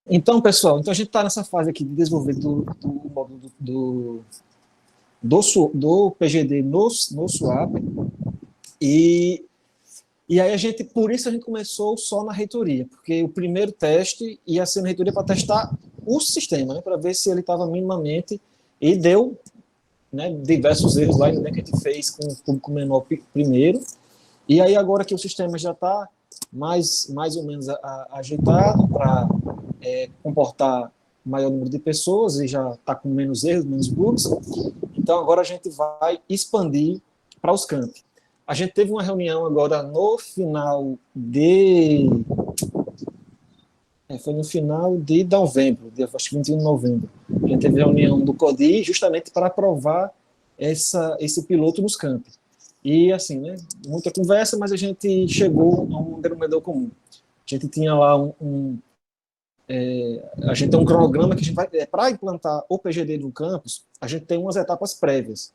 Então, pessoal, então a gente está nessa fase aqui de desenvolver do módulo do PGD no Swap, e aí por isso a gente começou só na reitoria, porque o primeiro teste ia ser na reitoria para testar o sistema, né, para ver se ele estava minimamente, e deu, né, diversos erros lá, ainda que a gente fez com o público menor primeiro, e aí agora que o sistema já está mais ou menos ajeitado para comportar maior número de pessoas e já está com menos erros, menos bugs, então agora a gente vai expandir para os campi. A gente teve uma reunião agora no final de... foi no final de novembro, acho que 21 de novembro. A gente teve reunião do CODI justamente para aprovar esse piloto nos campi. E assim, né, muita conversa, mas a gente chegou a um denominador comum. A gente tinha lá a gente tem um cronograma que a gente vai, para implantar o PGD no campus, a gente tem umas etapas prévias,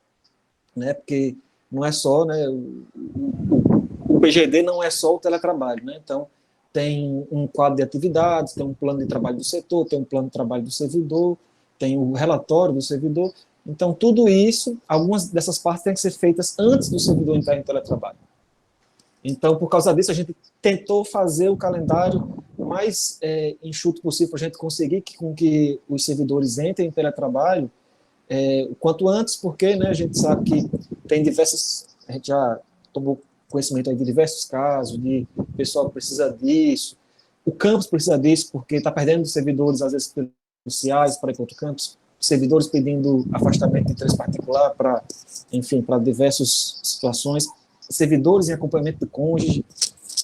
né, porque não é só, né, o PGD não é só o teletrabalho, né, então tem um quadro de atividades, tem um plano de trabalho do setor, tem um plano de trabalho do servidor, tem o relatório do servidor, então tudo isso, algumas dessas partes têm que ser feitas antes do servidor entrar em teletrabalho. Então, por causa disso, a gente tentou fazer o calendário mais enxuto possível para a gente conseguir com que os servidores entrem em teletrabalho o quanto antes, porque, né, a gente sabe que tem diversas... A gente já tomou conhecimento aí de diversos casos, de pessoal que precisa disso, o campus precisa disso, porque está perdendo servidores, às vezes, policiais para ir para outro campus, servidores pedindo afastamento de interesse particular para, enfim, para diversas situações, servidores em acompanhamento do cônjuge.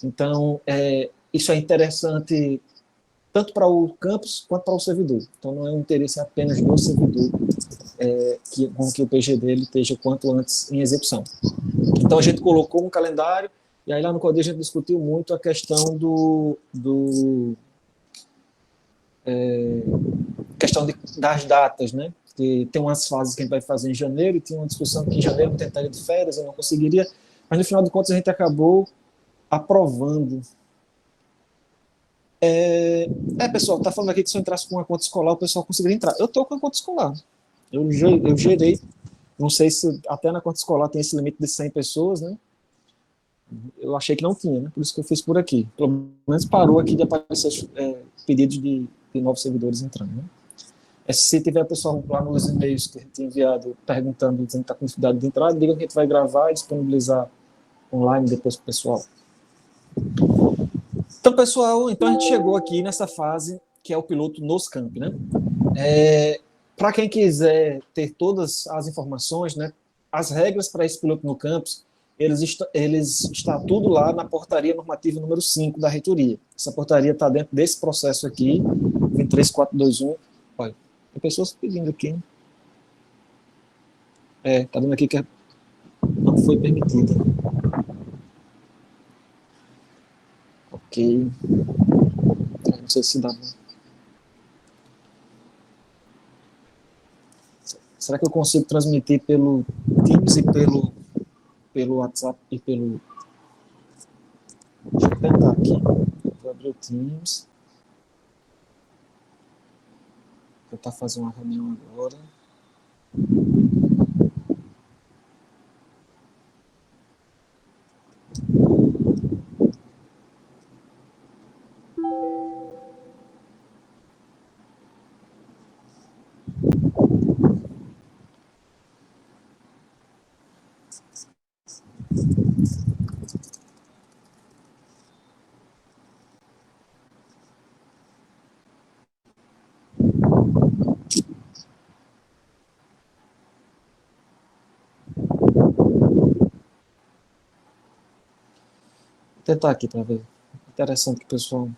Então, isso é interessante tanto para o campus quanto para o servidor. Então, não é um interesse apenas do servidor com que o PG dele esteja quanto antes em execução. Então, a gente colocou um calendário, e aí lá no CODI a gente discutiu muito a questão das datas, né? Porque tem umas fases que a gente vai fazer em janeiro, e tinha uma discussão que em janeiro eu tentaria de férias, eu não conseguiria, mas no final de contas a gente acabou aprovando. Pessoal, tá falando aqui que se eu entrasse com uma conta escolar, o pessoal conseguiria entrar. Eu tô com a conta escolar. Eu gerei, não sei se até na conta escolar tem esse limite de 100 pessoas, né? Eu achei que não tinha, né? Por isso que eu fiz por aqui. Pelo menos parou aqui de aparecer pedidos de novos servidores entrando, né? Se tiver pessoal lá nos e-mails que a gente enviado perguntando, dizendo que está com dificuldade de entrar, diga que a gente vai gravar e disponibilizar online depois para o pessoal. Então, pessoal, então a gente chegou aqui nessa fase que é o piloto nos campi, né? Para quem quiser ter todas as informações, né, as regras para esse piloto no campus, eles está tudo lá na portaria normativa número 5 da reitoria. Essa portaria está dentro desse processo aqui, 23421. Olha, tem pessoas pedindo aqui. Está dando aqui que não foi permitida. Ok. Não sei se dá. Será que eu consigo transmitir pelo Teams e pelo WhatsApp e pelo... Deixa eu tentar aqui. Vou abrir o Teams. Vou tentar fazer uma reunião agora. Vou tentar aqui para ver. Interessante que o pessoal...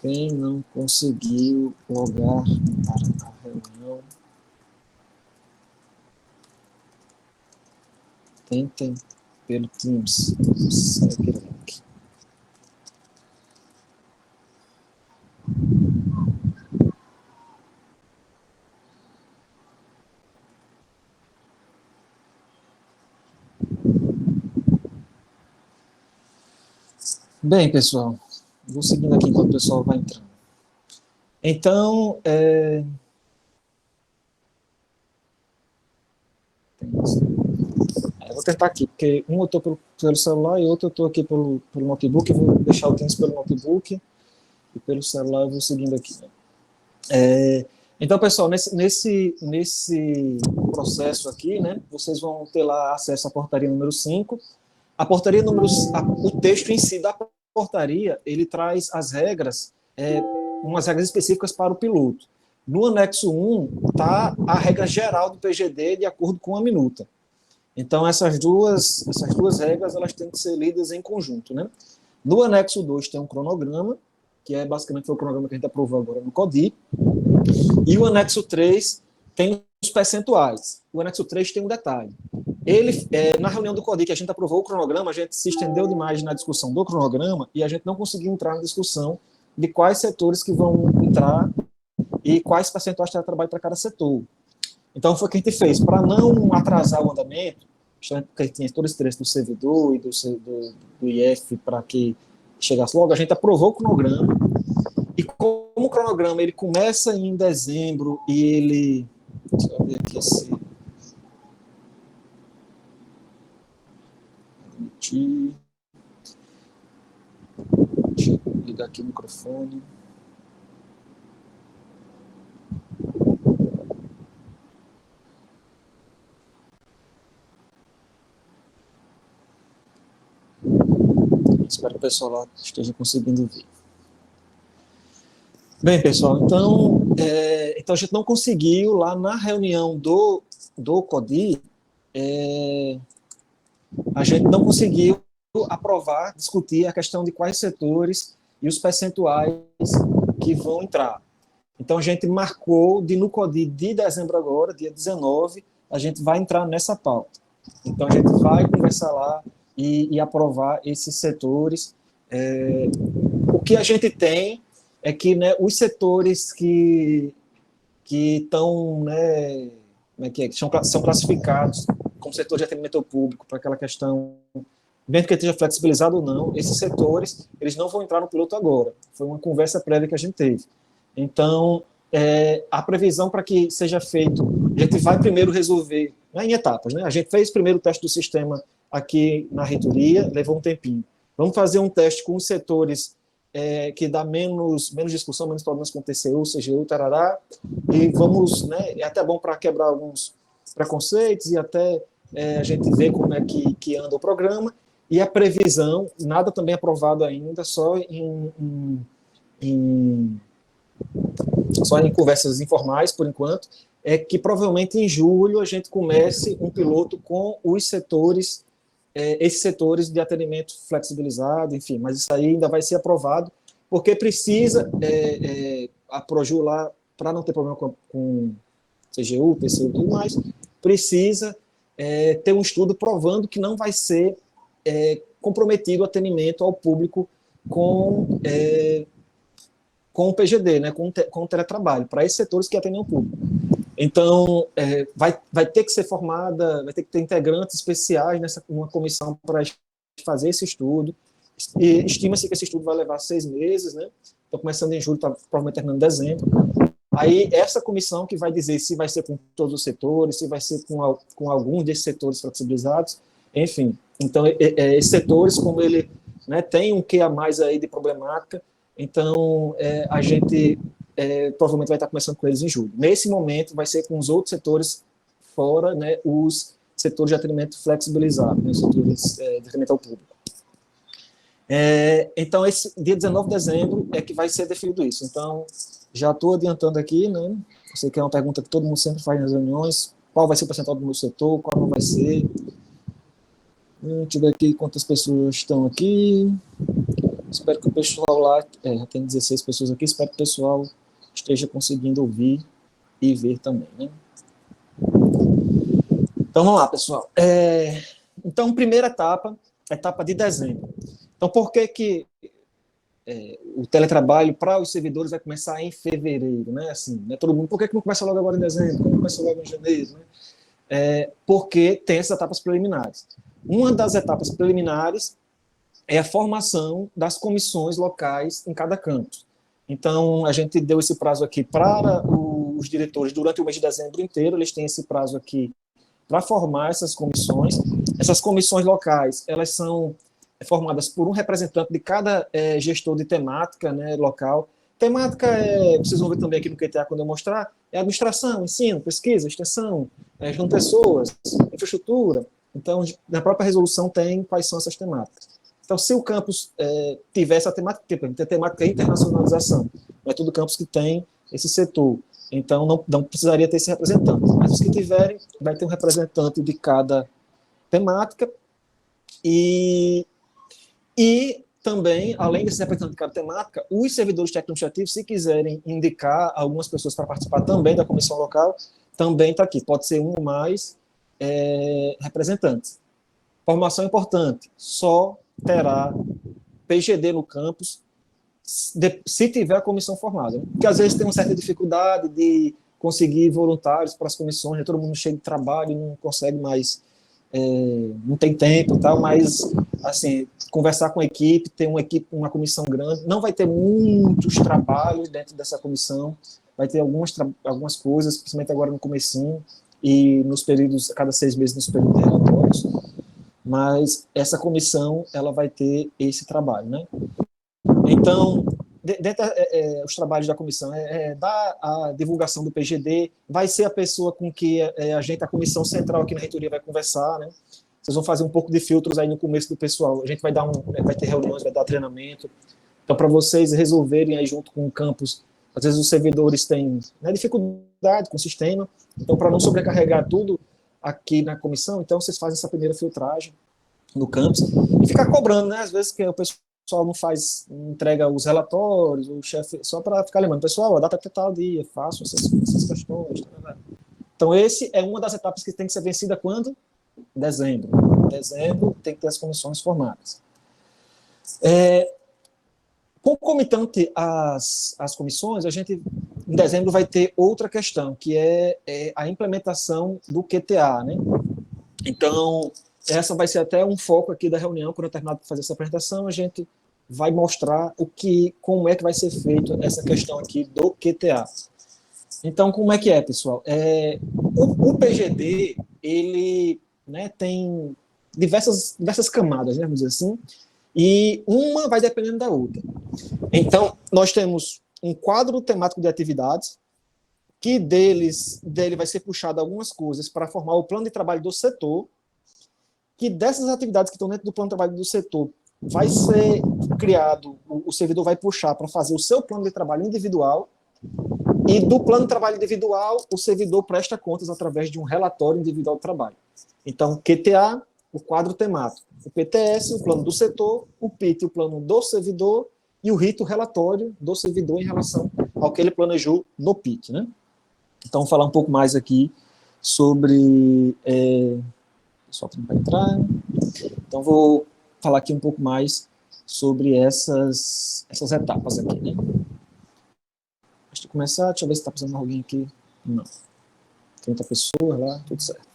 Quem não conseguiu logar para a reunião, tentem pelo Teams. Segue o link. Bem, pessoal, vou seguindo aqui enquanto o pessoal vai entrando. Então, eu vou tentar aqui, porque um eu estou pelo celular e outro eu estou aqui pelo notebook. Eu vou deixar o Teams pelo notebook e pelo celular eu vou seguindo aqui. Né? Então, pessoal, nesse processo aqui, né, vocês vão ter lá acesso à portaria número 5. A portaria o texto em si da portaria, ele traz as regras, umas regras específicas para o piloto. No anexo 1 está a regra geral do PGD de acordo com a minuta. Então, essas duas regras, elas têm que ser lidas em conjunto, né? No anexo 2 tem um cronograma, que basicamente foi o cronograma que a gente aprovou agora no CODI, e o anexo 3 tem os percentuais. O anexo 3 tem um detalhe. Na reunião do CODI que a gente aprovou o cronograma, a gente se estendeu demais na discussão do cronograma e a gente não conseguiu entrar na discussão de quais setores que vão entrar e quais percentuais de trabalho para cada setor. Então, foi o que a gente fez. Para não atrasar o andamento, porque tinha todo esse trecho do servidor e do IF para que chegasse logo, a gente aprovou o cronograma. E como o cronograma ele começa em dezembro e ele... Deixa eu ver aqui assim... Deixa eu ligar aqui o microfone. Espero que o pessoal lá esteja conseguindo ver. Bem, pessoal, então a gente não conseguiu lá na reunião do CODI, a gente não conseguiu aprovar, discutir a questão de quais setores e os percentuais que vão entrar. Então, a gente marcou no CODI de dezembro agora, dia 19, a gente vai entrar nessa pauta. Então, a gente vai conversar lá e aprovar esses setores. O que a gente tem é que, né, os setores que estão, né, como é que são classificados como setor de atendimento ao público, para aquela questão, mesmo que esteja flexibilizado ou não, esses setores, eles não vão entrar no piloto agora. Foi uma conversa prévia que a gente teve. Então, a previsão para que seja feito, a gente vai primeiro resolver, né, em etapas, né? A gente fez primeiro o teste do sistema aqui na reitoria, levou um tempinho. Vamos fazer um teste com os setores que dá menos discussão, menos problemas com TCU, CGU, tarará, e vamos, né, é até bom para quebrar alguns preconceitos e até a gente ver como é que anda o programa, e a previsão, nada também aprovado ainda, só em conversas informais, por enquanto, é que provavelmente em julho a gente comece um piloto com os setores, esses setores de atendimento flexibilizado, enfim, mas isso aí ainda vai ser aprovado, porque precisa, a Proju lá, para não ter problema com CGU, PCU e tudo mais, precisa ter um estudo provando que não vai ser comprometido o atendimento ao público com o PGD, né, com o teletrabalho, para esses setores que atendem ao público. Então, vai ter que ser formada, vai ter que ter integrantes especiais numa comissão para fazer esse estudo. E estima-se que esse estudo vai levar 6 meses, né? Então, começando em julho, está provavelmente terminando em dezembro. Aí, essa comissão que vai dizer se vai ser com todos os setores, se vai ser com algum desses setores flexibilizados, enfim. Então, esses setores, como ele, né, tem um quê a mais aí de problemática, então a gente provavelmente vai estar começando com eles em julho. Nesse momento, vai ser com os outros setores fora, né, os setores de atendimento flexibilizado, né, os setores de atendimento ao público. Então, esse dia 19 de dezembro é que vai ser definido isso. Então, já estou adiantando aqui, né? Eu sei que é uma pergunta que todo mundo sempre faz nas reuniões: qual vai ser o percentual do meu setor, qual não vai ser. Deixa eu ver aqui quantas pessoas estão aqui. Espero que o pessoal lá, já tem 16 pessoas aqui, espero que o pessoal esteja conseguindo ouvir e ver também, né? Então, vamos lá, pessoal. Então, primeira etapa de dezembro. Então, por que o teletrabalho para os servidores vai começar em fevereiro, né? Assim, né? Todo mundo, por que não começa logo agora em dezembro? Por que não começa logo em janeiro, né? Porque tem essas etapas preliminares. Uma das etapas preliminares é a formação das comissões locais em cada campus. Então, a gente deu esse prazo aqui para os diretores durante o mês de dezembro inteiro, eles têm esse prazo aqui para formar essas comissões. Essas comissões locais, elas são formadas por um representante de cada gestor de temática, né, local. Temática, vocês vão ver também aqui no QTA quando eu mostrar, é administração, ensino, pesquisa, extensão, gestão de pessoas, infraestrutura. Então, na própria resolução tem quais são essas temáticas. Então, se o campus tivesse a temática, tem temática de internacionalização, não é todo campus que tem esse setor, então não precisaria ter esse representante, mas os que tiverem, vai ter um representante de cada temática, e também, além desse representante de cada temática, os servidores técnico-administrativos, se quiserem indicar algumas pessoas para participar também da comissão local, também está aqui, pode ser um ou mais representantes. Formação importante, só terá PGD no campus se tiver a comissão formada. Né? Porque às vezes tem uma certa dificuldade de conseguir voluntários para as comissões, né? Todo mundo cheio de trabalho, não consegue mais, não tem tempo e tal, mas, assim, conversar com a equipe, ter uma comissão grande, não vai ter muitos trabalhos dentro dessa comissão, vai ter algumas coisas, principalmente agora no comecinho, e nos períodos, a cada 6 meses, nos períodos de relatórios, mas essa comissão, ela vai ter esse trabalho, né? Então, dentro os trabalhos da comissão, dar a divulgação do PGD, vai ser a pessoa com que a comissão central aqui na reitoria vai conversar, né? Vocês vão fazer um pouco de filtros aí no começo do pessoal, a gente vai ter reuniões, vai dar treinamento, então para vocês resolverem aí junto com o campus, às vezes os servidores têm, né, dificuldade com o sistema, então para não sobrecarregar tudo aqui na comissão, então vocês fazem essa primeira filtragem no campus, e ficar cobrando, né, às vezes que o pessoal não entrega os relatórios, o chefe, só para ficar lembrando, pessoal, a data é tal dia, faço essas questões. Então, esse é uma das etapas que tem que ser vencida quando? Dezembro. Dezembro tem que ter as comissões formadas. Concomitante às comissões, a gente, em dezembro, vai ter outra questão, que é a implementação do QTA, né? Então, essa vai ser até um foco aqui da reunião, quando eu terminar de fazer essa apresentação, a gente vai mostrar como é que vai ser feito essa questão aqui do QTA. Então, como é que é, pessoal? O PGD, ele, né, tem diversas camadas, né, vamos dizer assim, e uma vai dependendo da outra. Então, nós temos um quadro temático de atividades, que dele vai ser puxado algumas coisas para formar o plano de trabalho do setor, que dessas atividades que estão dentro do plano de trabalho do setor, vai ser criado, o servidor vai puxar para fazer o seu plano de trabalho individual, e do plano de trabalho individual, o servidor presta contas através de um relatório individual de trabalho. Então, QTA, o quadro temático, o PTS, o plano do setor, o PIT, o plano do servidor, e o RIT, o relatório do servidor em relação ao que ele planejou no PIT, né? Então, vou falar um pouco mais aqui sobre... Só para entrar. Então, vou falar aqui um pouco mais sobre essas etapas aqui, né? Antes de começar, deixa eu ver se está precisando de alguém aqui. Não. 30 pessoas lá, tudo certo.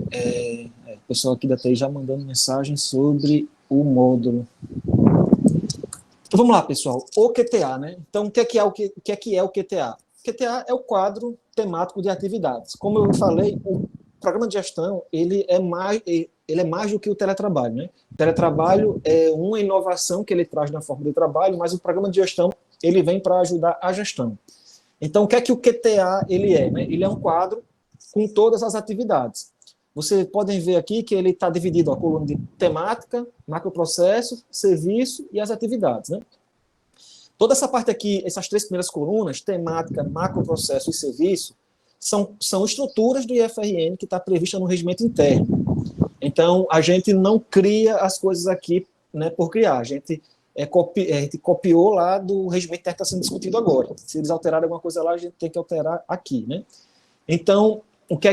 O pessoal aqui da TI já mandando mensagem sobre o módulo. Então, vamos lá, pessoal. O QTA, né? Então, o que é o QTA? O QTA é o quadro temático de atividades. Como eu falei, o programa de gestão, ele é mais do que o teletrabalho, né? O teletrabalho é uma inovação que ele traz na forma de trabalho, mas o programa de gestão, ele vem para ajudar a gestão. Então, o que o QTA ele é? Né? Ele é um quadro com todas as atividades. Vocês podem ver aqui que ele está dividido, a coluna de temática, macroprocesso, serviço e as atividades, né? Toda essa parte aqui, essas 3 primeiras colunas, temática, macroprocesso e serviço, são estruturas do IFRN que está prevista no regimento interno. Então, a gente não cria as coisas aqui, né, por criar. A gente copiou lá do regimento interno que está sendo discutido agora. Se eles alterarem alguma coisa lá, a gente tem que alterar aqui, né? Então, o que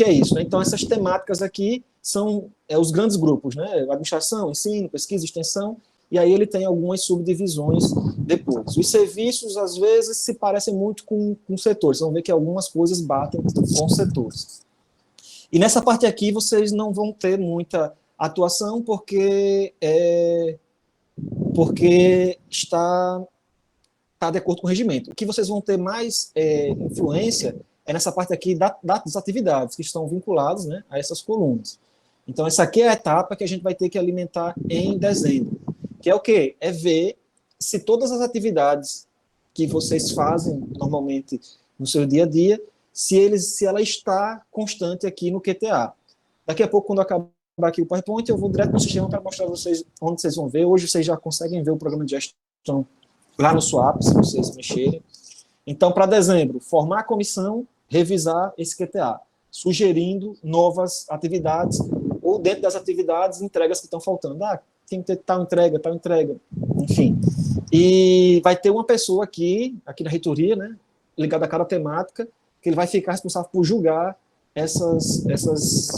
é isso? Né? Então, essas temáticas aqui são os grandes grupos, né? Administração, ensino, pesquisa, extensão, e aí ele tem algumas subdivisões depois. Os serviços, às vezes, se parecem muito com setores. Vocês vão ver que algumas coisas batem com setores. E nessa parte aqui, vocês não vão ter muita atuação porque está de acordo com o regimento. O que vocês vão ter mais influência é nessa parte aqui das atividades que estão vinculadas, né, a essas colunas. Então, essa aqui é a etapa que a gente vai ter que alimentar em dezembro, que é o quê? É ver se todas as atividades que vocês fazem normalmente no seu dia a dia, se ela está constante aqui no QTA. Daqui a pouco, quando acabar aqui o PowerPoint, eu vou direto no sistema para mostrar para vocês onde vocês vão ver. Hoje vocês já conseguem ver o programa de gestão lá no SWAP, se vocês mexerem. Então, para dezembro, formar a comissão, revisar esse QTA, sugerindo novas atividades, ou dentro das atividades, entregas que estão faltando. Tem que ter tal entrega, enfim. E vai ter uma pessoa aqui na reitoria, né, ligada a cada temática, que ele vai ficar responsável por julgar essas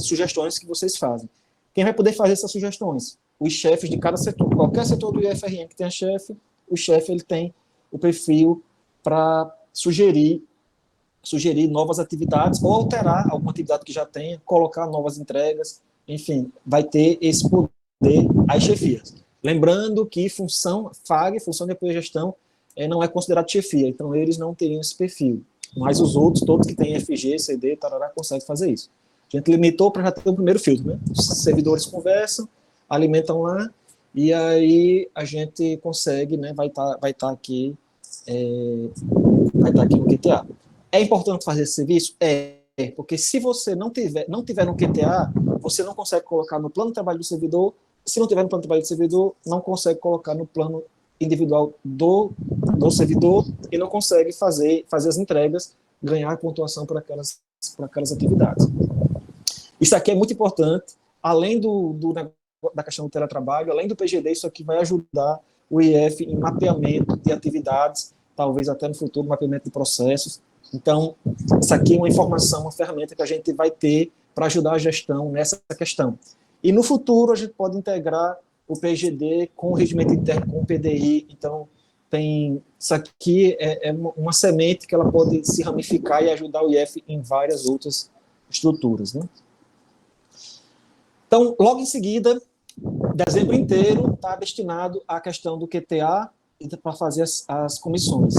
sugestões que vocês fazem. Quem vai poder fazer essas sugestões? Os chefes de cada setor. Qualquer setor do IFRN que tenha chefe, o chefe ele tem o perfil para sugerir novas atividades ou alterar alguma atividade que já tenha, colocar novas entregas, enfim, vai ter esse poder às chefias. Lembrando que função de apoio à gestão, não é considerado chefia, então eles não teriam esse perfil. Mas os outros, todos que têm FG, CD, tarará, conseguem fazer isso. A gente limitou para já ter o primeiro filtro, né? Os servidores conversam, alimentam lá, e aí a gente consegue, né? Vai estar aqui no QTA. É importante fazer esse serviço? Porque se você não tiver no QTA, você não consegue colocar no plano de trabalho do servidor. Se não tiver no plano de trabalho do servidor, não consegue colocar no plano individual do servidor e não consegue fazer as entregas, ganhar pontuação por aquelas atividades. Isso aqui é muito importante, além da questão do teletrabalho, além do PGD, isso aqui vai ajudar o IF em mapeamento de atividades, talvez até no futuro, mapeamento de processos. Então, isso aqui é uma informação, uma ferramenta que a gente vai ter para ajudar a gestão nessa questão. E no futuro, a gente pode integrar o PGD com o regimento interno, com o PDI. Então, isso aqui é uma semente que ela pode se ramificar e ajudar o IF em várias outras estruturas, né? Então, logo em seguida, dezembro inteiro está destinado à questão do QTA para fazer as comissões.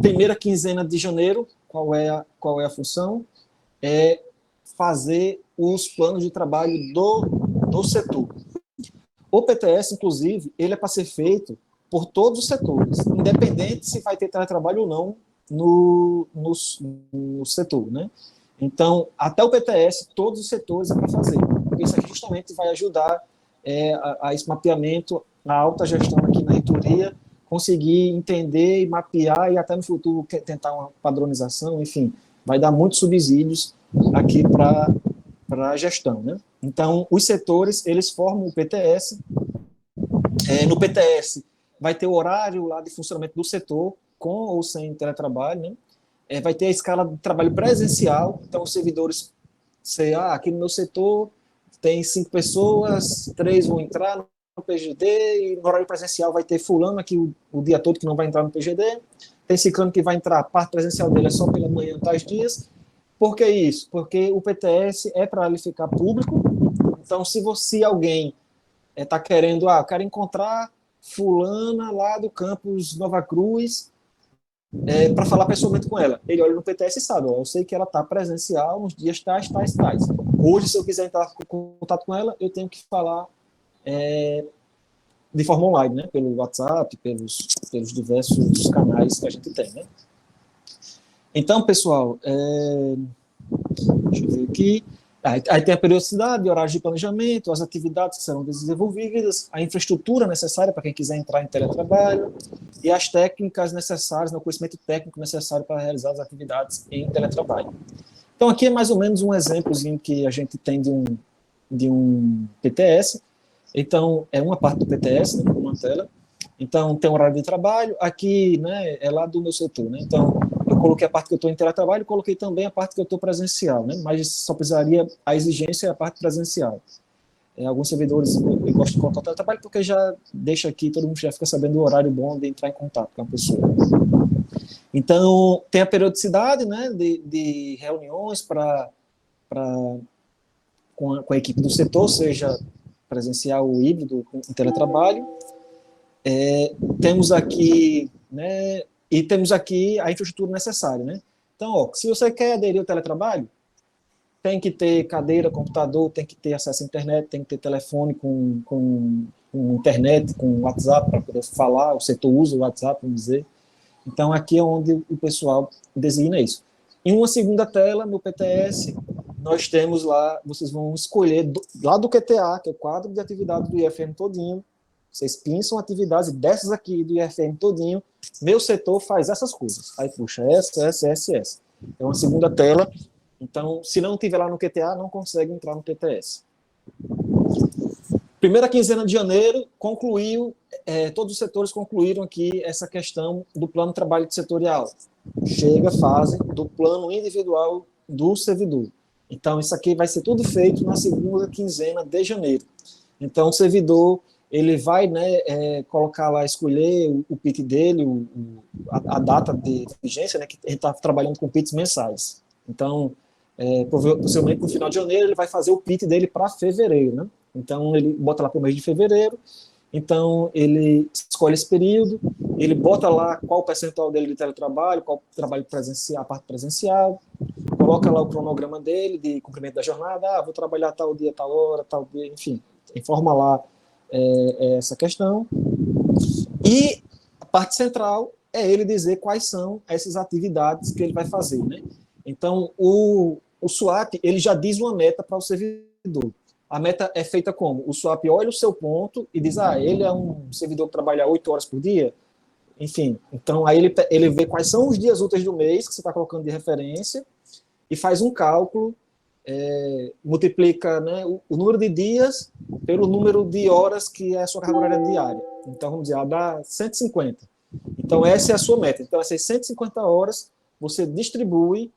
Primeira quinzena de janeiro, qual é a função? É fazer os planos de trabalho do setor. O PTS, inclusive, ele é para ser feito por todos os setores, independente se vai ter teletrabalho ou não no setor, né? Então, até o PTS, todos os setores é para fazer, porque isso aqui justamente vai ajudar a esse mapeamento, a alta gestão aqui na reitoria, conseguir entender e mapear e até no futuro tentar uma padronização, enfim, vai dar muitos subsídios aqui para a gestão, né? Então, os setores, eles formam o PTS. No PTS, vai ter o horário lá de funcionamento do setor, com ou sem teletrabalho, né? Vai ter a escala de trabalho presencial, então os servidores, aqui no meu setor tem 5 pessoas, 3 vão entrar no PGD, e no horário presencial vai ter fulano aqui o dia todo que não vai entrar no PGD, tem ciclano que vai entrar, a parte presencial dele é só pela manhã, tais dias. Por que isso? Porque o PTS é para ele ficar público, então se alguém está querendo, quero encontrar fulana lá do campus Nova Cruz, para falar pessoalmente com ela. Ele olha no PTS e sabe, eu sei que ela está presencial nos dias tais. Hoje, se eu quiser entrar em contato com ela, eu tenho que falar de forma online, né? Pelo WhatsApp, pelos diversos canais que a gente tem, né? Então, pessoal, deixa eu ver aqui. Aí tem a periodicidade, horários de planejamento, as atividades que serão desenvolvidas, a infraestrutura necessária para quem quiser entrar em teletrabalho e as técnicas necessárias, o conhecimento técnico necessário para realizar as atividades em teletrabalho. Então, aqui é mais ou menos um exemplozinho que a gente tem de um PTS. Então, é uma parte do PTS, né, uma tela. Então, tem um horário de trabalho. Aqui, né, é lá do meu setor, né? Então, eu coloquei a parte que eu estou em teletrabalho, coloquei também a parte que eu estou presencial, né? Mas só precisaria, a exigência é a parte presencial. Alguns servidores eu gosto de colocar o teletrabalho porque já deixa aqui, todo mundo já fica sabendo o horário bom de entrar em contato com a pessoa. Então, tem a periodicidade, né, de reuniões com a equipe do setor, seja presencial ou híbrido em teletrabalho. Temos aqui, né, e temos aqui a infraestrutura necessária, né? Então, ó, se você quer aderir ao teletrabalho, tem que ter cadeira, computador, tem que ter acesso à internet, tem que ter telefone com internet, com WhatsApp para poder falar, o setor usa o WhatsApp, vamos dizer. Então, aqui é onde o pessoal designa isso. Em uma segunda tela, no PTS, nós temos lá, vocês vão escolher, lá do QTA, que é o quadro de atividade do IFM todinho, vocês pinçam atividades dessas aqui do IFM todinho, meu setor faz essas coisas. Aí puxa essa. É uma segunda tela. Então, se não tiver lá no QTA, não consegue entrar no PTS. Primeira quinzena de janeiro, concluiu, todos os setores concluíram aqui essa questão do plano de trabalho setorial. Chega a fase do plano individual do servidor. Então, isso aqui vai ser tudo feito na segunda quinzena de janeiro. Então, o servidor, ele vai, né, colocar lá, escolher o PIT dele, a data de vigência, né, que ele está trabalhando com PITs mensais. Então, possivelmente no final de janeiro, ele vai fazer o PIT dele para fevereiro, né? Então, ele bota lá para o mês de fevereiro, então ele escolhe esse período, ele bota lá qual o percentual dele de teletrabalho, qual o trabalho presencial, a parte presencial, coloca lá o cronograma dele de cumprimento da jornada, vou trabalhar tal dia, tal hora, tal dia, enfim, informa lá essa questão. E a parte central é ele dizer quais são essas atividades que ele vai fazer, né? Então, o SWAP, ele já diz uma meta para o servidor. A meta é feita como? O SWAP olha o seu ponto e diz, ele é um servidor que trabalha 8 horas por dia, enfim. Então, aí ele vê quais são os dias úteis do mês que você está colocando de referência e faz um cálculo, multiplica, né, o número de dias pelo número de horas que é a sua carga horária diária. Então, vamos dizer, dá 150. Então, essa é a sua meta. Então, essas 150 horas você distribui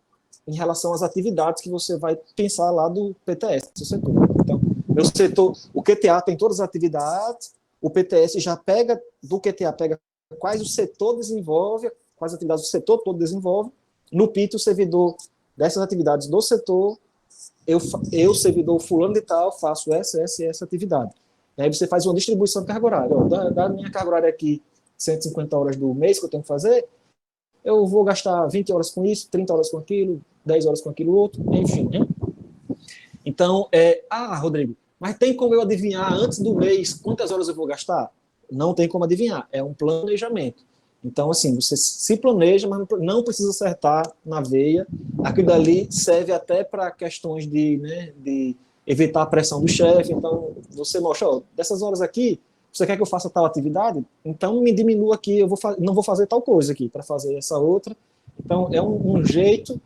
em relação às atividades que você vai pensar lá do PTS, do seu setor. Então, meu setor, o QTA tem todas as atividades, o PTS já pega, do QTA pega quais o setor desenvolve, quais atividades o setor todo desenvolve, no PIT o servidor dessas atividades do setor, eu servidor fulano de tal, faço essa atividade. E aí você faz uma distribuição de carga horária. Da minha carga horária aqui, 150 horas do mês que eu tenho que fazer, eu vou gastar 20 horas com isso, 30 horas com aquilo, 10 horas com aquilo outro, enfim. Né? Então, Rodrigo, mas tem como eu adivinhar antes do mês quantas horas eu vou gastar? Não tem como adivinhar, é um planejamento. Então, assim, você se planeja, mas não precisa acertar na veia. Aquilo dali serve até para questões de evitar a pressão do chefe. Então, você mostra, dessas horas aqui, você quer que eu faça tal atividade? Então, me diminua aqui, não vou fazer tal coisa aqui, para fazer essa outra. Então, é um jeito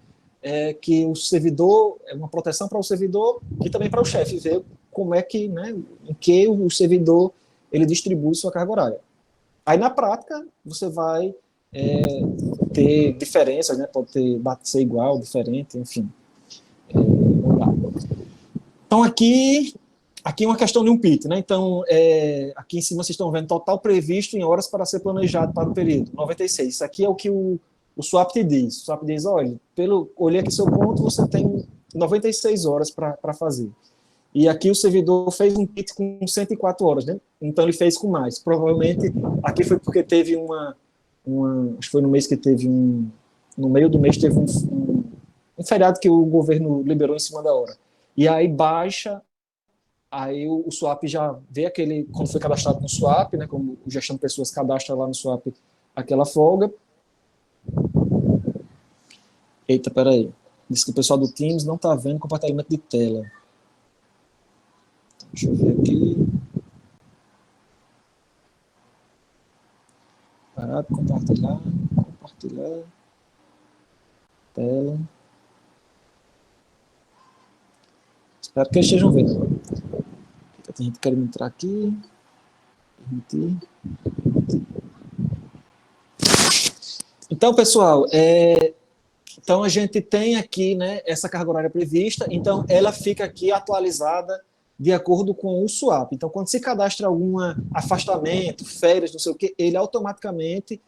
que o servidor, é uma proteção para o servidor e também para o chefe, ver como é que, né, em que o servidor ele distribui sua carga horária. Aí, na prática, você vai ter diferenças, né? Pode ser igual, diferente, enfim. Então, aqui é uma questão de um PIT, né? Então, aqui em cima vocês estão vendo total previsto em horas para ser planejado para o período, 96. Isso aqui é o que o SWAP te diz. O SWAP diz, olha, olhei aqui seu ponto, você tem 96 horas para fazer. E aqui o servidor fez um PIT com 104 horas, né? Então ele fez com mais. Provavelmente, aqui foi porque teve acho que foi no mês que teve no meio do mês teve um feriado que o governo liberou em cima da hora. E aí baixa, aí o SWAP já vê aquele, quando foi cadastrado no SWAP, né? Como o gestão de pessoas cadastra lá no SWAP aquela folga. Eita, peraí. Diz que o pessoal do Teams não está vendo compartilhamento de tela. Deixa eu ver aqui. Parar de compartilhar. Tela. Espero que eles estejam vendo agora. Tem gente querendo entrar aqui. Permitir. Então, pessoal, então a gente tem aqui, né, essa carga horária prevista, então ela fica aqui atualizada de acordo com o SWAP. Então, quando se cadastra algum afastamento, férias, não sei o quê, ele automaticamente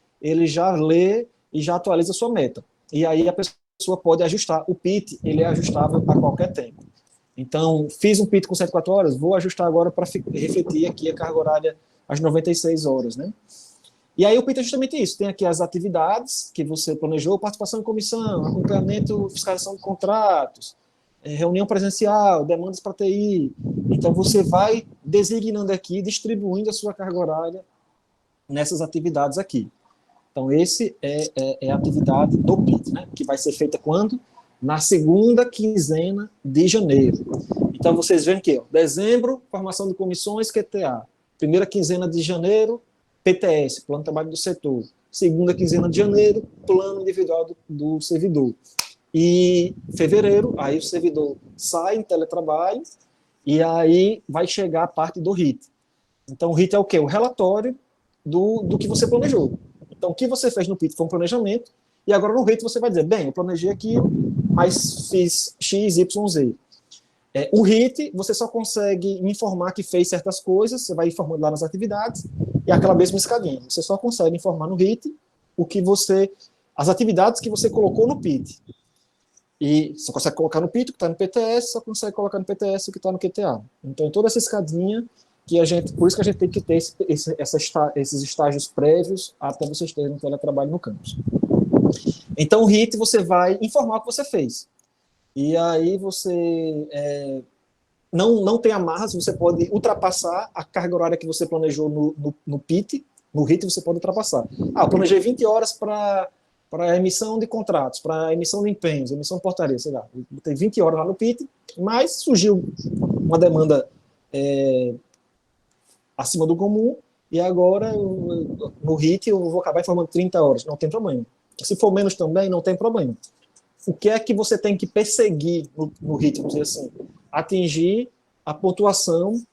já lê e já atualiza a sua meta. E aí a pessoa pode ajustar. O PIT, ele é ajustável a qualquer tempo. Então, fiz um PIT com 104 horas, vou ajustar agora para refletir aqui a carga horária às 96 horas, né? E aí o PIT é justamente isso, tem aqui as atividades que você planejou, participação em comissão, acompanhamento, fiscalização de contratos, reunião presencial, demandas para TI. Então, você vai designando aqui, distribuindo a sua carga horária nessas atividades aqui. Então, esse é a atividade do PIT, né? Que vai ser feita quando? Na segunda quinzena de janeiro. Então, vocês veem aqui, ó, dezembro, formação de comissões, QTA. Primeira quinzena de janeiro, PTS, Plano de Trabalho do Setor. Segunda quinzena de janeiro, Plano Individual do Servidor. E fevereiro, aí o servidor sai em teletrabalho e aí vai chegar a parte do RIT. Então, o RIT é o quê? O relatório do que você planejou. Então, o que você fez no PIT foi um planejamento, e agora no RIT você vai dizer, bem, eu planejei aquilo, mas fiz X, Y, Z. O RIT, você só consegue informar que fez certas coisas, você vai informando lá nas atividades, e aquela mesma escadinha. Você só consegue informar no RIT as atividades que você colocou no PIT. E só consegue colocar no PIT o que está no PTS, só consegue colocar no PTS o que está no QTA. Então, toda essa escadinha, por isso que a gente tem que ter esses estágios prévios até vocês terem um teletrabalho no campus. Então, o RIT, você vai informar o que você fez. E aí você não tem amarras, você pode ultrapassar a carga horária que você planejou no PIT, no RIT você pode ultrapassar. Eu planejei 20 horas para emissão de contratos, para emissão de empenhos, emissão de portaria, sei lá. Tem 20 horas lá no PIT, mas surgiu uma demanda acima do comum, e agora no RIT eu vou acabar informando 30 horas, não tem problema. Se for menos também, não tem problema. O que é que você tem que perseguir no RIT, vamos dizer assim? Atingir a pontuação, deixa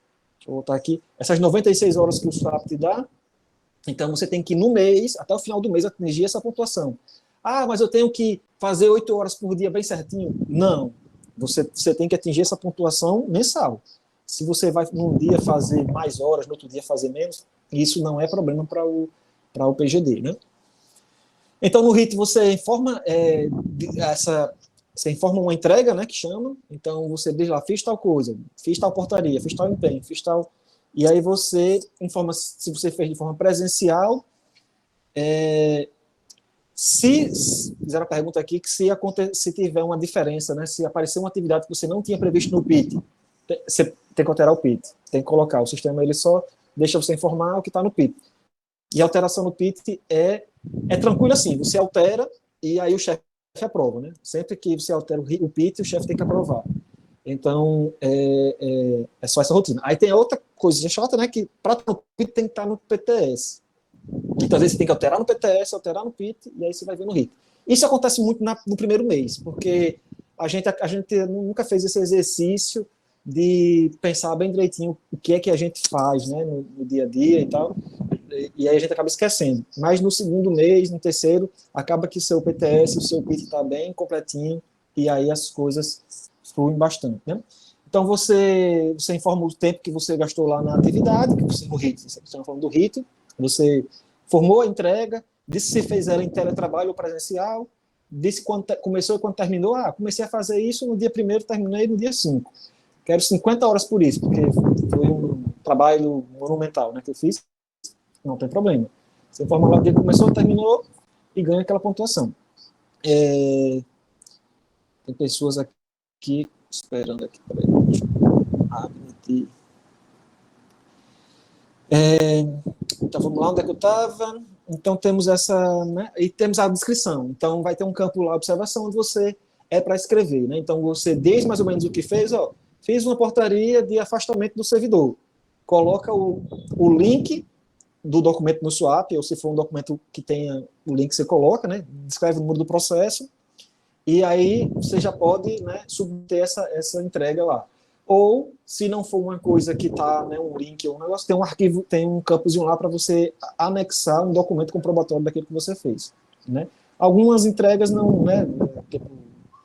eu voltar aqui, essas 96 horas que o SAP te dá, então você tem que, no mês, até o final do mês, atingir essa pontuação. Mas eu tenho que fazer 8 horas por dia bem certinho? Não. Você tem que atingir essa pontuação mensal. Se você vai num dia fazer mais horas, no outro dia fazer menos, isso não é problema para o PGD, né? Então, no RIT, você informa você informa uma entrega, né, que chama. Então, você diz lá, fiz tal coisa, fiz tal portaria, fiz tal empenho, fiz tal... E aí você informa se você fez de forma presencial. Fizeram a pergunta aqui que se tiver uma diferença, né, se aparecer uma atividade que você não tinha previsto no PIT, você tem que alterar o PIT, tem que colocar. O sistema ele só deixa você informar o que está no PIT. E a alteração no PIT é tranquilo assim, você altera e aí o chefe aprova, né? Sempre que você altera o PIT, o chefe tem que aprovar. Então, é só essa rotina. Aí tem outra coisa chata, né, que para o PIT tem que estar no PTS. Então, às vezes você tem que alterar no PTS, alterar no PIT, e aí você vai ver no RIT. Isso acontece muito no primeiro mês, porque a gente nunca fez esse exercício de pensar bem direitinho o que é que a gente faz, né, no dia a dia e tal, e aí a gente acaba esquecendo. Mas no segundo mês, no terceiro, acaba que o seu PTS, o seu PIT está bem completinho, e aí as coisas fluem bastante, né? Então, você informa o tempo que você gastou lá na atividade, que você no RIT, você está falando do RIT, você formou a entrega, disse se fez ela em teletrabalho ou presencial, disse quando começou e quando terminou, comecei a fazer isso no dia 1º, terminei no dia 5. Quero 50 horas por isso, porque foi um trabalho monumental, né, que eu fiz, não tem problema. Você informa lá o dia que começou, terminou e ganha aquela pontuação. Tem pessoas aqui esperando aqui, peraí, deixa eu abrir. Então vamos lá, onde é que eu estava? Então temos essa, né, e temos a descrição. Então vai ter um campo lá, observação, onde você para escrever, né? Então você diz mais ou menos o que fez, fiz uma portaria de afastamento do servidor. Coloca o link do documento no SWAP, ou se for um documento que tenha o link, você coloca, né? Descreve o número do processo, e aí você já pode, né, submeter essa entrega lá. Ou, se não for uma coisa que está, né, um link ou um negócio, tem um arquivo, tem um campozinho lá para você anexar um documento comprobatório daquilo que você fez, né? Algumas entregas não, né, tipo,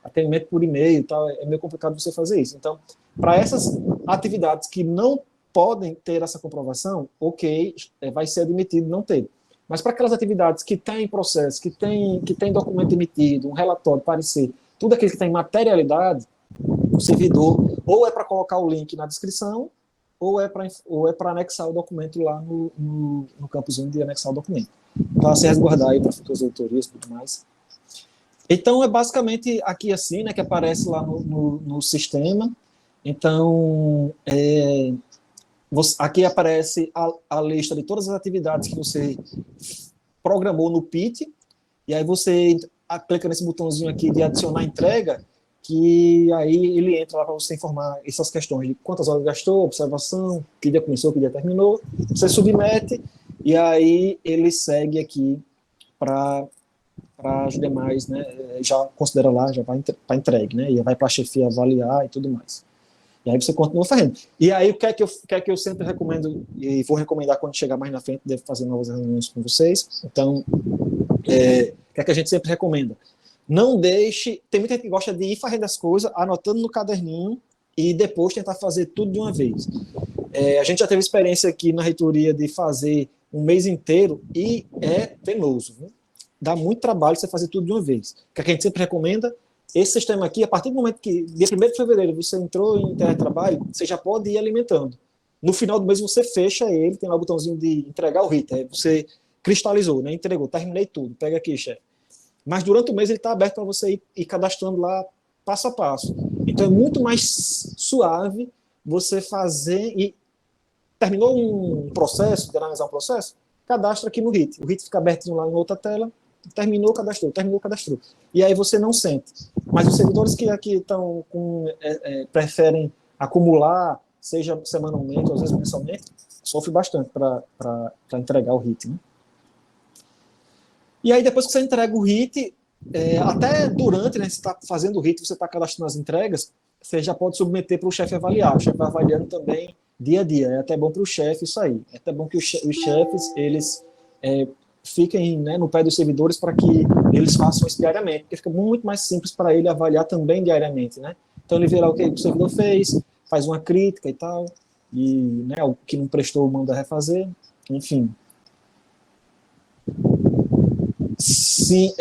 atendimento por e-mail e tal, é meio complicado você fazer isso. Então, para essas atividades que não podem ter essa comprovação, ok, vai ser admitido não ter. Mas para aquelas atividades que têm processo, que tem documento emitido, um relatório, parecer, tudo aquilo que tem materialidade, o servidor ou é para colocar o link na descrição, ou é para anexar o documento lá no campozinho de anexar o documento. Para se resguardar aí para futuras auditorias e tudo mais. Então, é basicamente aqui assim, né, que aparece lá no sistema. Então, aqui aparece a lista de todas as atividades que você programou no PIT, e aí você clica nesse botãozinho aqui de adicionar entrega, que aí ele entra lá para você informar essas questões de quantas horas gastou, observação, que dia começou, que dia terminou, você submete, e aí ele segue aqui para as demais, né, já considera lá, já vai para entregue, né, e vai para a chefia avaliar e tudo mais. E aí você continua fazendo. E aí o que é que eu sempre recomendo, e vou recomendar quando chegar mais na frente, devo fazer novas reuniões com vocês, então, o que é que a gente sempre recomenda? Não deixe, tem muita gente que gosta de ir fazendo as coisas, anotando no caderninho, e depois tentar fazer tudo de uma vez. A gente já teve experiência aqui na reitoria de fazer um mês inteiro, e é penoso, viu? Dá muito trabalho você fazer tudo de uma vez. O que a gente sempre recomenda, esse sistema aqui, a partir do momento que, dia 1º de fevereiro, você entrou em teletrabalho, você já pode ir alimentando. No final do mês, você fecha ele, tem lá o botãozinho de entregar o RIT, aí você cristalizou, né? Entregou, terminei tudo, pega aqui, chefe. Mas durante o mês ele está aberto para você ir cadastrando lá passo a passo. Então é muito mais suave você fazer e terminou um processo, de analisar um processo, cadastra aqui no RIT. O RIT fica abertinho lá em outra tela, terminou, cadastrou. E aí você não sente. Mas os servidores que aqui estão preferem acumular, seja semanalmente ou às vezes mensalmente, sofre bastante para entregar o RIT, né? E aí, depois que você entrega o RIT, até durante, né, você está fazendo o RIT, você está cadastrando as entregas, você já pode submeter para o chefe avaliar. O chefe vai avaliando também dia a dia. É até bom para o chefe isso aí. É até bom que os chefes, eles fiquem, né, no pé dos servidores para que eles façam isso diariamente, porque fica muito mais simples para ele avaliar também diariamente, né? Então, ele vê lá o que o servidor fez, faz uma crítica e tal, e, né, o que não prestou manda refazer, enfim. Sim,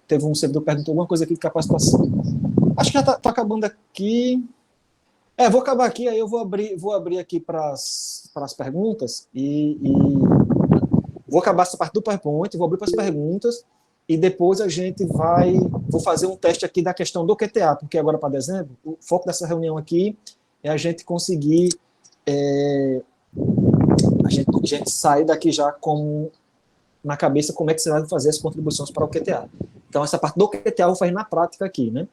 teve um servidor que perguntou alguma coisa aqui de capacitação. Acho que já está acabando aqui. Vou acabar aqui, aí eu vou abrir aqui para as perguntas e vou acabar essa parte do PowerPoint, vou abrir para as perguntas e depois vou fazer um teste aqui da questão do QTA, porque agora para dezembro, o foco dessa reunião aqui é a gente conseguir a gente sair daqui já na cabeça como é que você vai fazer as contribuições para o QTA. Então, essa parte do QTA eu vou fazer na prática aqui, né?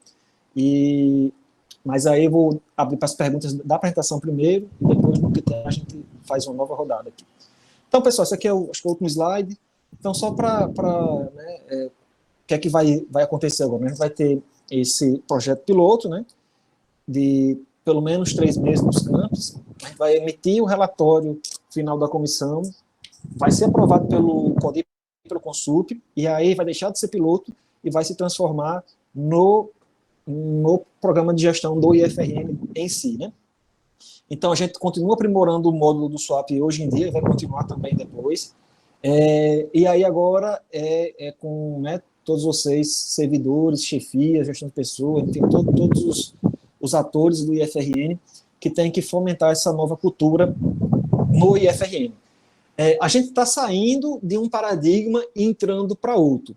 Mas aí eu vou abrir para as perguntas da apresentação primeiro, e depois no QTA a gente faz uma nova rodada aqui. Então, pessoal, esse aqui acho que é o último slide. Então, só para né, o que é que vai acontecer agora? A gente vai ter esse projeto piloto, né, de pelo menos 3 meses nos campos. A gente vai emitir o relatório final da comissão, vai ser aprovado pelo CODIP, pelo Consulp, e aí vai deixar de ser piloto e vai se transformar no programa de gestão do IFRN em si, né? Então, a gente continua aprimorando o módulo do SWAP hoje em dia, vai continuar também depois. E aí agora com, né, todos vocês, servidores, chefias, gestão de pessoas, enfim, todos os atores do IFRN que têm que fomentar essa nova cultura no IFRN. A gente está saindo de um paradigma e entrando para outro.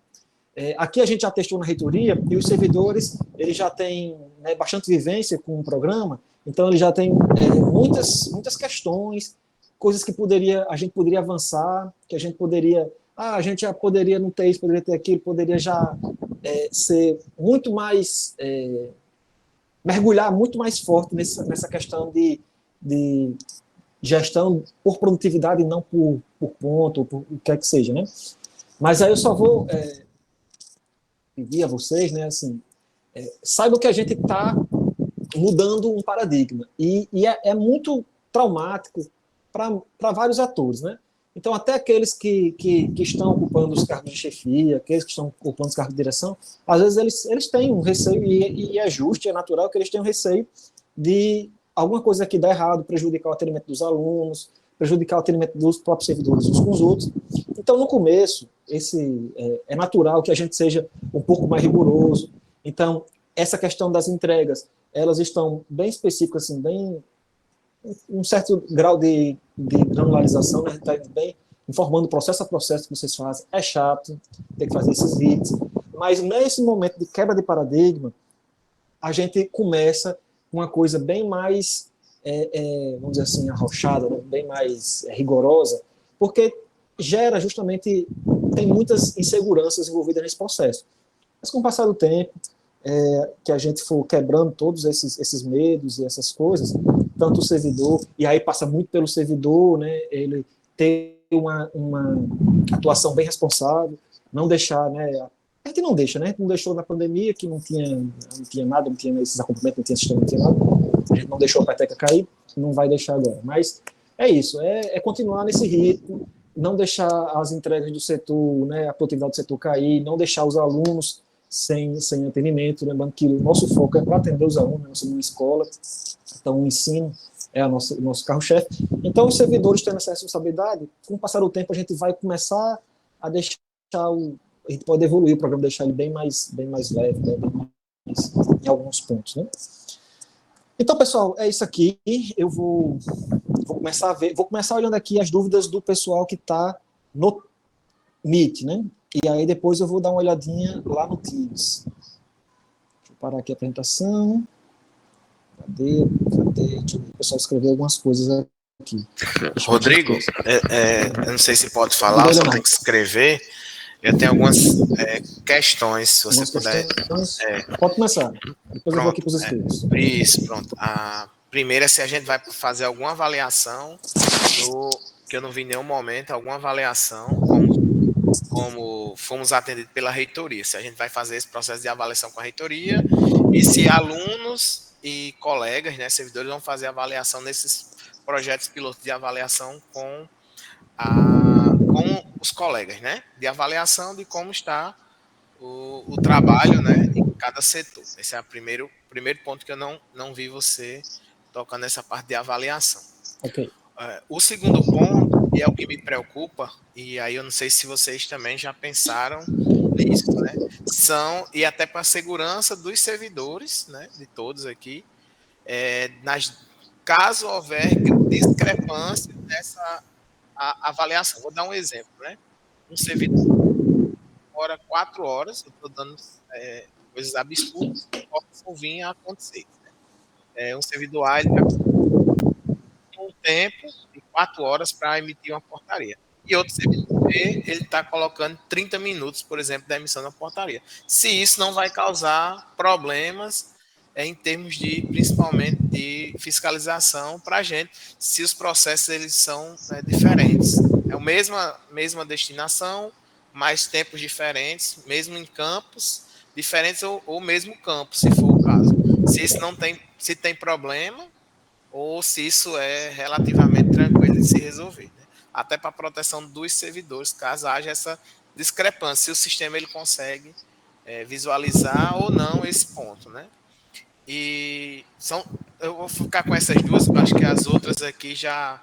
Aqui a gente já testou na reitoria e os servidores eles já têm, né, bastante vivência com o programa, então eles já têm muitas questões, coisas que a gente poderia avançar, que a gente já poderia não ter isso, poderia ter aquilo, poderia já ser muito mais, mergulhar muito mais forte nessa questão de gestão por produtividade e não por ponto, ou por o que é que seja, né? Mas aí eu só vou pedir a vocês, né, assim, saibam que a gente está mudando um paradigma e é muito traumático para vários atores, né? Então, até aqueles que estão ocupando os cargos de chefia, aqueles que estão ocupando os cargos de direção, às vezes eles têm um receio, e é justo, é natural que eles tenham receio de alguma coisa que dá errado, prejudicar o atendimento dos alunos, prejudicar o atendimento dos próprios servidores uns com os outros. Então, no começo, é natural que a gente seja um pouco mais rigoroso. Então, essa questão das entregas, elas estão bem específicas, assim, bem um certo grau de granularização, né? Está bem informando processo a processo que vocês fazem. É chato, tem que fazer esses hits, mas nesse momento de quebra de paradigma, a gente começa com uma coisa bem mais, vamos dizer assim, arrochada, né? Bem mais rigorosa, porque gera justamente, tem muitas inseguranças envolvidas nesse processo. Mas com o passar do tempo, que a gente for quebrando todos esses medos e essas coisas, tanto o servidor, e aí passa muito pelo servidor, né, ele ter uma atuação bem responsável, não deixar, né, a gente não deixa, né, não deixou na pandemia, que não tinha nada, não tinha esses acompanhamentos, não tinha sistema, não tinha nada, a gente não deixou a peteca cair, não vai deixar agora, mas é isso, é continuar nesse ritmo, não deixar as entregas do setor, né, a produtividade do setor cair, não deixar os alunos sem atendimento, lembrando que o nosso foco é para atender os alunos, nós somos uma escola, então o ensino é o nosso carro-chefe. Então os servidores tendo essa responsabilidade, com o passar do tempo a gente vai começar a deixar a gente pode evoluir o programa, deixar ele bem mais leve, né, bem mais, em alguns pontos, né? Então, pessoal, é isso aqui. Eu vou começar a ver, vou começar olhando aqui as dúvidas do pessoal que está no Meet, né? E aí depois eu vou dar uma olhadinha lá no Teams. Deixa eu parar aqui a apresentação. Cadê? Deixa eu ver, o pessoal escreveu algumas coisas aqui. Rodrigo, eu não sei se pode falar, ou só tem que escrever. Eu tenho algumas questões, se você puder. Pode começar. Depois pronto, eu vou aqui para os inscritos. Isso, pronto. A primeira é se a gente vai fazer alguma avaliação, que eu não vi em nenhum momento, alguma avaliação, como fomos atendidos pela reitoria. Se a gente vai fazer esse processo de avaliação com a reitoria, e se alunos e colegas, né, servidores, vão fazer avaliação nesses projetos pilotos de avaliação com os colegas, né, de avaliação de como está o trabalho, né, em cada setor. Esse é o primeiro ponto que eu não vi você tocando nessa parte de avaliação. Ok. O segundo ponto, e é o que me preocupa, e aí eu não sei se vocês também já pensaram nisso, né, e até para a segurança dos servidores, né, de todos aqui, caso houver discrepância nessa avaliação. Vou dar um exemplo, né? Um servidor demora 4 horas, eu estou dando coisas absurdas que possam vir a acontecer. Né? Um servidor A, ele tem um tempo de 4 horas para emitir uma portaria. E outro servidor B, ele está colocando 30 minutos, por exemplo, da emissão da portaria. Se isso não vai causar problemas em termos de, principalmente, de fiscalização para a gente, se os processos eles são diferentes. É a mesma destinação, mas tempos diferentes, mesmo em campos diferentes ou mesmo campo, se for o caso. Se isso não tem, se tem problema, ou se isso é relativamente tranquilo de se resolver. Né? Até para a proteção dos servidores, caso haja essa discrepância, se o sistema ele consegue visualizar ou não esse ponto, né? E eu vou ficar com essas duas, porque acho que as outras aqui já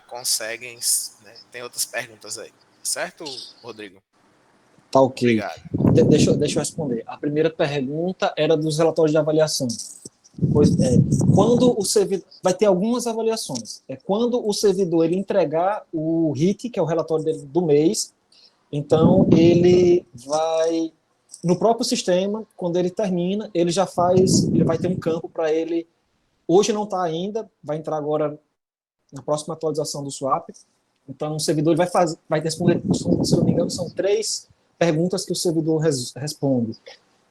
conseguem, né? Tem outras perguntas aí. Certo, Rodrigo? Tá ok. Obrigado. Deixa eu responder. A primeira pergunta era dos relatórios de avaliação. Quando o servidor vai ter algumas avaliações. Quando o servidor ele entregar o RIT, que é o relatório dele do mês, então ele vai no próprio sistema, quando ele termina, ele vai ter um campo para ele. Hoje não está ainda, vai entrar agora na próxima atualização do SWAP. Então o servidor vai responder, se não me engano, são 3 perguntas que o servidor responde,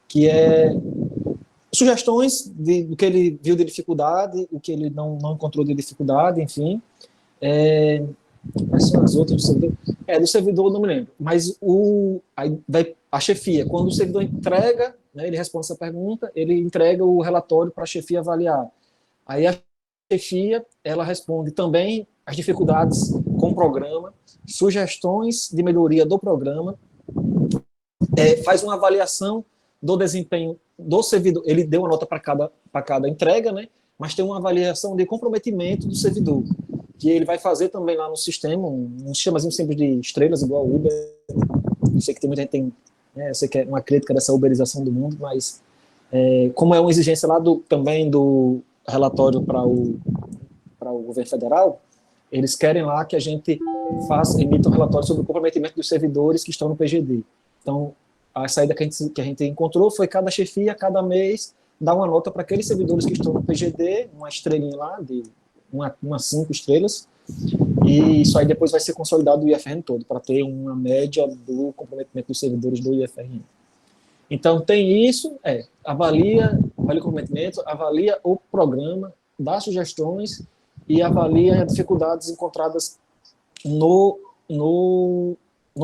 que é sugestões do que ele viu de dificuldade, o que ele não encontrou de dificuldade, enfim. Quais são as outras do servidor? Do servidor não me lembro. Mas a chefia, quando o servidor entrega, né, ele responde essa pergunta, ele entrega o relatório para a chefia avaliar. Aí a chefia, ela responde também as dificuldades com o programa, sugestões de melhoria do programa, faz uma avaliação do desempenho do servidor. Ele deu uma nota para cada entrega, né? Mas tem uma avaliação de comprometimento do servidor, que ele vai fazer também lá no sistema, um sistemazinho simples de estrelas, igual ao Uber. Eu sei que tem muita gente eu sei que é uma crítica dessa uberização do mundo, mas como é uma exigência lá também do relatório para o governo federal, eles querem lá que a gente emita um relatório sobre o comprometimento dos servidores que estão no PGD. Então, a saída que a gente encontrou foi cada chefia, cada mês, dar uma nota para aqueles servidores que estão no PGD, uma estrelinha lá, de umas 5 estrelas, e isso aí depois vai ser consolidado o IFRN todo, para ter uma média do comprometimento dos servidores do IFRN. Então, tem isso, avalia o comprometimento, avalia o programa, dá sugestões e avalia as dificuldades encontradas no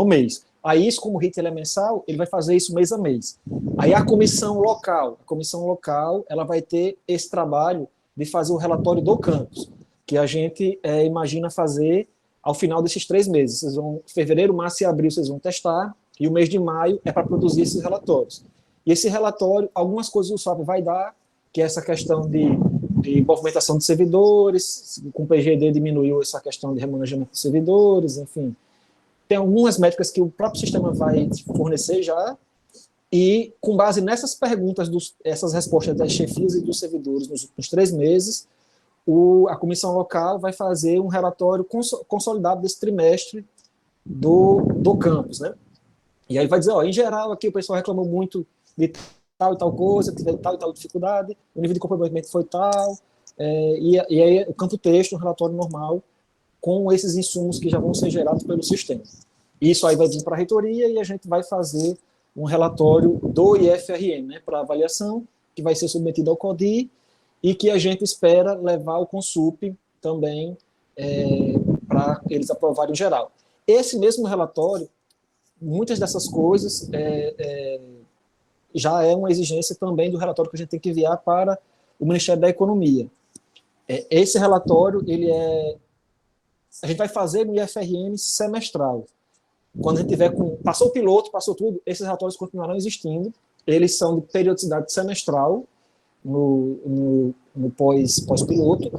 mês. Aí, isso, como o RIT ele é mensal, ele vai fazer isso mês a mês. Aí, a comissão local, ela vai ter esse trabalho de fazer o relatório do campus, que a gente imagina fazer ao final desses 3 meses. Fevereiro, março e abril vocês vão testar, e o mês de maio é para produzir esses relatórios. E esse relatório, algumas coisas o SWAP vai dar, que é essa questão de movimentação de servidores, com o PGD diminuiu essa questão de remanejamento de servidores, enfim. Tem algumas métricas que o próprio sistema vai fornecer já, e com base nessas perguntas, essas respostas das chefias e dos servidores nos últimos 3 meses, a comissão local vai fazer um relatório consolidado desse trimestre do campus, né? E aí vai dizer, em geral, aqui o pessoal reclamou muito de tal e tal coisa, teve tal e tal dificuldade, o nível de comprometimento foi tal, e aí o campo texto, um relatório normal, com esses insumos que já vão ser gerados pelo sistema. Isso aí vai vir para a reitoria e a gente vai fazer um relatório do IFRN, né, para avaliação, que vai ser submetido ao CODI, e que a gente espera levar ao Consup também para eles aprovarem em geral. Esse mesmo relatório, muitas dessas coisas já é uma exigência também do relatório que a gente tem que enviar para o Ministério da Economia. Esse relatório, a gente vai fazer no IFRN semestral. Quando a gente tiver passou o piloto, passou tudo, esses relatórios continuarão existindo, eles são de periodicidade semestral, no pós-piloto,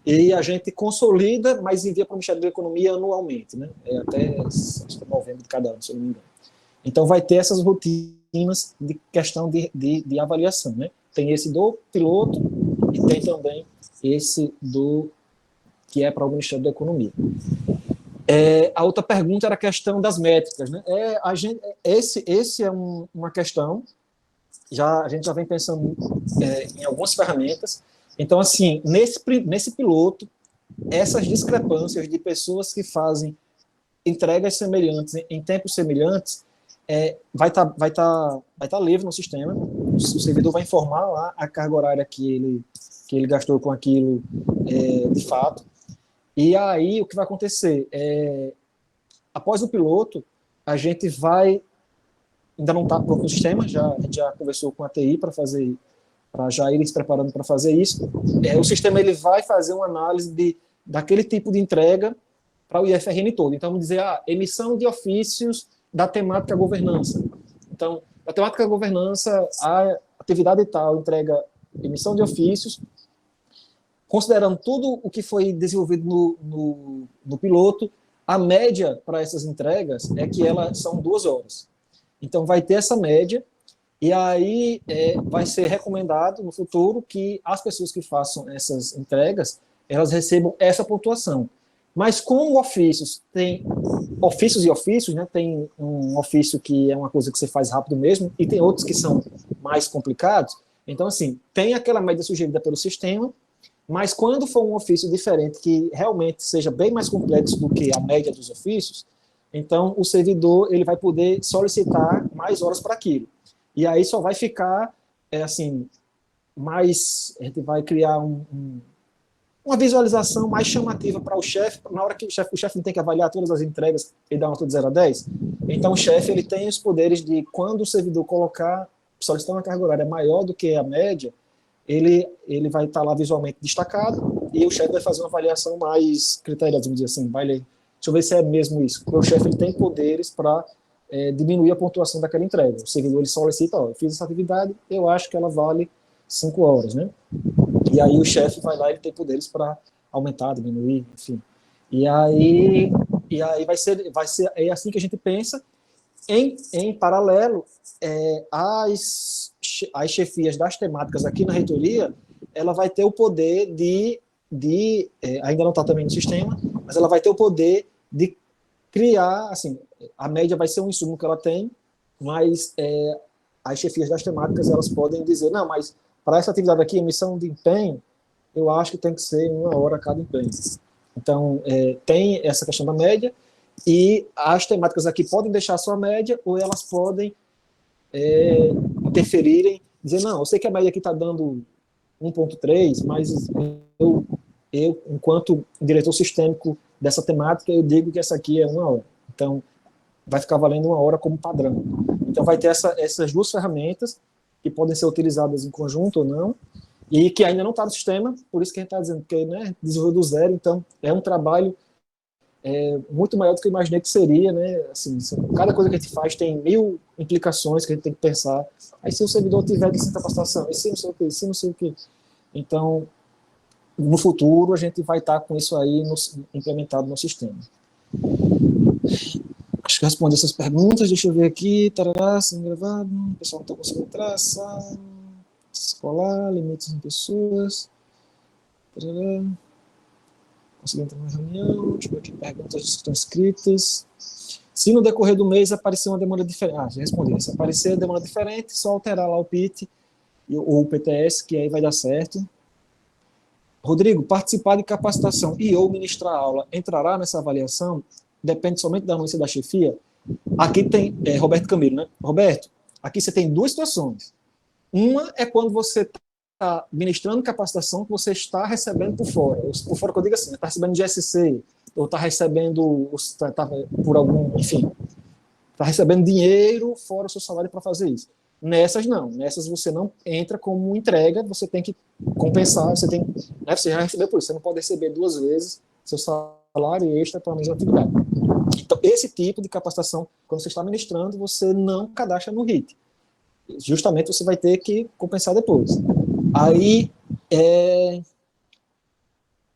e a gente consolida, mas envia para o Ministério da Economia anualmente, né? Até novembro de cada ano, se eu não me engano. Então, vai ter essas rotinas de questão de avaliação, né? Tem esse do piloto e tem também esse que é para o Ministério da Economia. A outra pergunta era a questão das métricas, né? Esse é uma questão, a gente já vem pensando em algumas ferramentas. Então, assim, nesse piloto, essas discrepâncias de pessoas que fazem entregas semelhantes em tempos semelhantes vai tá livre no sistema. O servidor vai informar lá a carga horária que ele gastou com aquilo de fato. E aí, o que vai acontecer? Após o piloto, a gente vai... Ainda não está pronto no sistema, a gente já conversou com a TI para já ir se preparando para fazer isso. O sistema ele vai fazer uma análise daquele tipo de entrega para o IFRN todo. Então, vamos dizer, emissão de ofícios da temática governança. Então, a temática governança, a atividade tal, entrega emissão de ofícios, considerando tudo o que foi desenvolvido no piloto, a média para essas entregas é que elas são 2 horas. Então, vai ter essa média, e aí vai ser recomendado no futuro que as pessoas que façam essas entregas, elas recebam essa pontuação. Mas como ofícios, tem ofícios e ofícios, né? Tem um ofício que é uma coisa que você faz rápido mesmo, e tem outros que são mais complicados. Então, assim, tem aquela média sugerida pelo sistema, mas quando for um ofício diferente, que realmente seja bem mais complexo do que a média dos ofícios, então o servidor ele vai poder solicitar mais horas para aquilo. E aí só vai ficar, assim, mais... A gente vai criar uma visualização mais chamativa para o chefe, na hora que o chefe não tem que avaliar todas as entregas e dar uma nota de 0 a 10. Então o chefe ele tem os poderes de, quando o servidor solicitar uma carga horária maior do que a média, ele vai estar lá visualmente destacado, e o chefe vai fazer uma avaliação mais criteriosa, vamos dizer assim, deixa eu ver se é mesmo isso, porque o chefe ele tem poderes para diminuir a pontuação daquela entrega. O servidor ele solicita, eu fiz essa atividade, eu acho que ela vale 5 horas, né? E aí o chefe vai lá e ele tem poderes para aumentar, diminuir, enfim. E aí vai ser assim que a gente pensa. Em paralelo, as chefias das temáticas aqui na reitoria, ela vai ter o poder ainda não está também no sistema, mas ela vai ter o poder de criar, assim, a média vai ser um insumo que ela tem, mas as chefias das temáticas, elas podem dizer, não, mas para essa atividade aqui, emissão de empenho, eu acho que tem que ser 1 hora cada empenho. Então, tem essa questão da média, e as temáticas aqui podem deixar a sua média, ou elas podem interferirem, dizer, não, eu sei que a média aqui está dando 1,3, mas eu, enquanto diretor sistêmico dessa temática, eu digo que essa aqui é 1 hora. Então, vai ficar valendo 1 hora como padrão. Então, vai ter essas duas ferramentas que podem ser utilizadas em conjunto ou não, e que ainda não está no sistema, por isso que a gente está dizendo que desenvolveu do zero, então é um trabalho muito maior do que eu imaginei que seria, né? Assim, cada coisa que a gente faz tem 1000 implicações que a gente tem que pensar. Aí se o servidor tiver de sem capacitação, e se não sei o que, se não sei o que. Então, no futuro, a gente vai estar com isso aí implementado no sistema. Acho que eu respondi essas perguntas, deixa eu ver aqui, tarará, sendo gravado, o pessoal não está conseguindo entrar, sala, escolar, limites em pessoas, tarará. Consegui entrar na reunião, deixa eu ver aqui perguntas que estão escritas. Se no decorrer do mês aparecer uma demanda diferente, já respondi, se aparecer uma demanda diferente, só alterar lá o PIT ou o PTS, que aí vai dar certo. Rodrigo, participar de capacitação e ou ministrar aula entrará nessa avaliação? Depende somente da anuência da chefia? Aqui tem Roberto Camilo, né? Roberto, aqui você tem duas situações. Uma é quando você está ministrando capacitação que você está recebendo por fora. Por fora que eu digo assim, está recebendo de SC, ou está recebendo por algum, enfim, está recebendo dinheiro fora o seu salário para fazer isso. Nessas não, nessas você não entra como entrega, você tem que compensar, você já recebeu por isso, você não pode receber 2 vezes seu salário extra para a mesma atividade. Então, esse tipo de capacitação, quando você está ministrando, você não cadastra no RIT. Justamente você vai ter que compensar depois. Aí,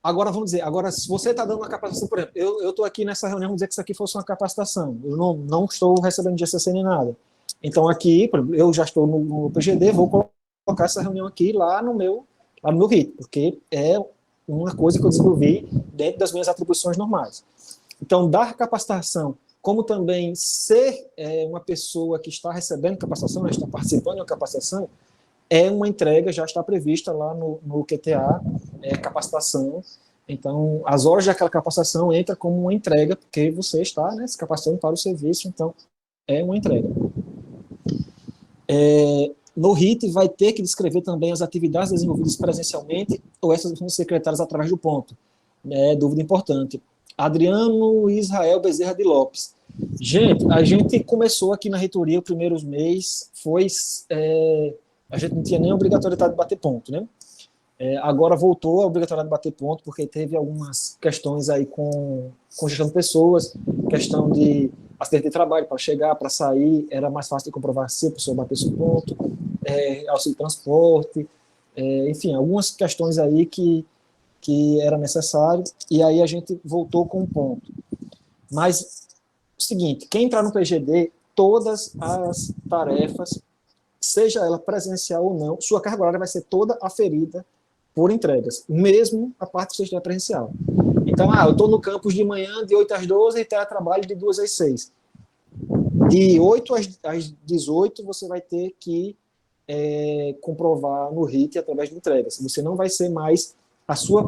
agora vamos dizer, se você está dando uma capacitação, por exemplo, eu estou aqui nessa reunião, vamos dizer que isso aqui fosse uma capacitação, eu não estou recebendo GCC nem nada. Então aqui, eu já estou no PGD, vou colocar essa reunião aqui lá no meu RIT, porque é uma coisa que eu desenvolvi dentro das minhas atribuições normais. Então, dar capacitação, como também ser uma pessoa que está recebendo capacitação, está participando de uma capacitação, é uma entrega, já está prevista lá no QTA, capacitação. Então, as horas daquela capacitação entra como uma entrega, porque você está se capacitando para o serviço, então é uma entrega. No RIT vai ter que descrever também as atividades desenvolvidas presencialmente ou essas vão ser secretárias através do ponto. Dúvida importante. Adriano Israel Bezerra de Lopes. Gente, a gente começou aqui na reitoria, os primeiros meses, a gente não tinha nem a obrigatoriedade de bater ponto, né? Agora voltou a obrigatoriedade de bater ponto, porque teve algumas questões aí com gestão de pessoas, questão de acidente de trabalho, para chegar, para sair, era mais fácil de comprovar se a pessoa batesse o ponto, auxílio de transporte, enfim, algumas questões aí que era necessário, e aí a gente voltou com um ponto. Mas, o seguinte, quem entrar no PGD, todas as tarefas, seja ela presencial ou não, sua carga horária vai ser toda aferida por entregas, mesmo a parte que você estiver presencial. Então, eu estou no campus de manhã, de 8 às 12, e teletrabalho de 2 às 6. De 8 às 18, você vai ter que comprovar no RIT através de entregas. Você não vai ser mais, a sua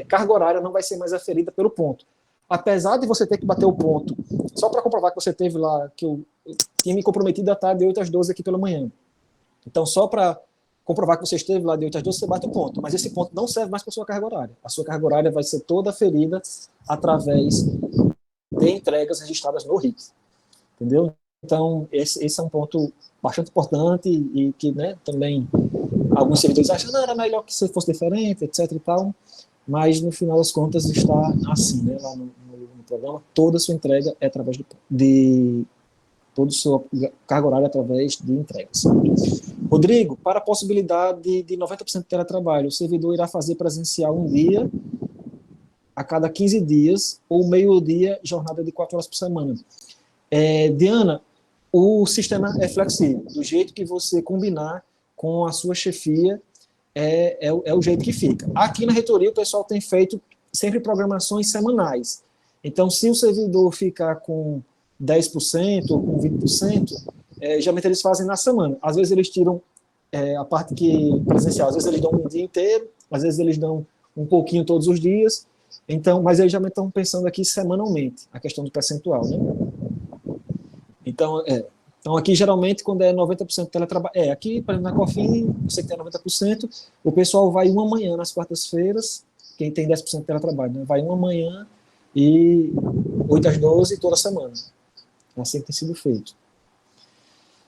carga horária não vai ser mais aferida pelo ponto. Apesar de você ter que bater o ponto, só para comprovar que você teve lá, que eu tinha me comprometido a estar de 8 às 12 aqui pela manhã. Então, só para comprovar que você esteve lá de 8 às 12, você bate o ponto. Mas esse ponto não serve mais para a sua carga horária. A sua carga horária vai ser toda aferida através de entregas registradas no RIT. Entendeu? Então, esse é um ponto bastante importante e que, também alguns servidores acham que era melhor que fosse diferente, etc. e tal, mas no final das contas está assim, né? Lá no programa, toda a sua entrega é através toda a sua carga horária através de entregas. Rodrigo, para a possibilidade de 90% de teletrabalho, o servidor irá fazer presencial um dia a cada 15 dias ou meio-dia, jornada de 4 horas por semana. Diana, o sistema é flexível, do jeito que você combinar com a sua chefia, é o jeito que fica. Aqui na reitoria, o pessoal tem feito sempre programações semanais. Então, se o servidor ficar com 10% ou com 20%, geralmente eles fazem na semana. Às vezes eles tiram a parte que presencial, às vezes eles dão um dia inteiro, às vezes eles dão um pouquinho todos os dias. Então, mas eles já estão pensando aqui semanalmente, a questão do percentual, né? Então, aqui geralmente quando é 90% de teletrabalho, aqui, por exemplo, na Cofin, você que tem 90%, o pessoal vai uma manhã nas quartas-feiras, quem tem 10% de teletrabalho, né? Vai uma manhã e 8 às 12 toda semana. Assim que tem sido feito.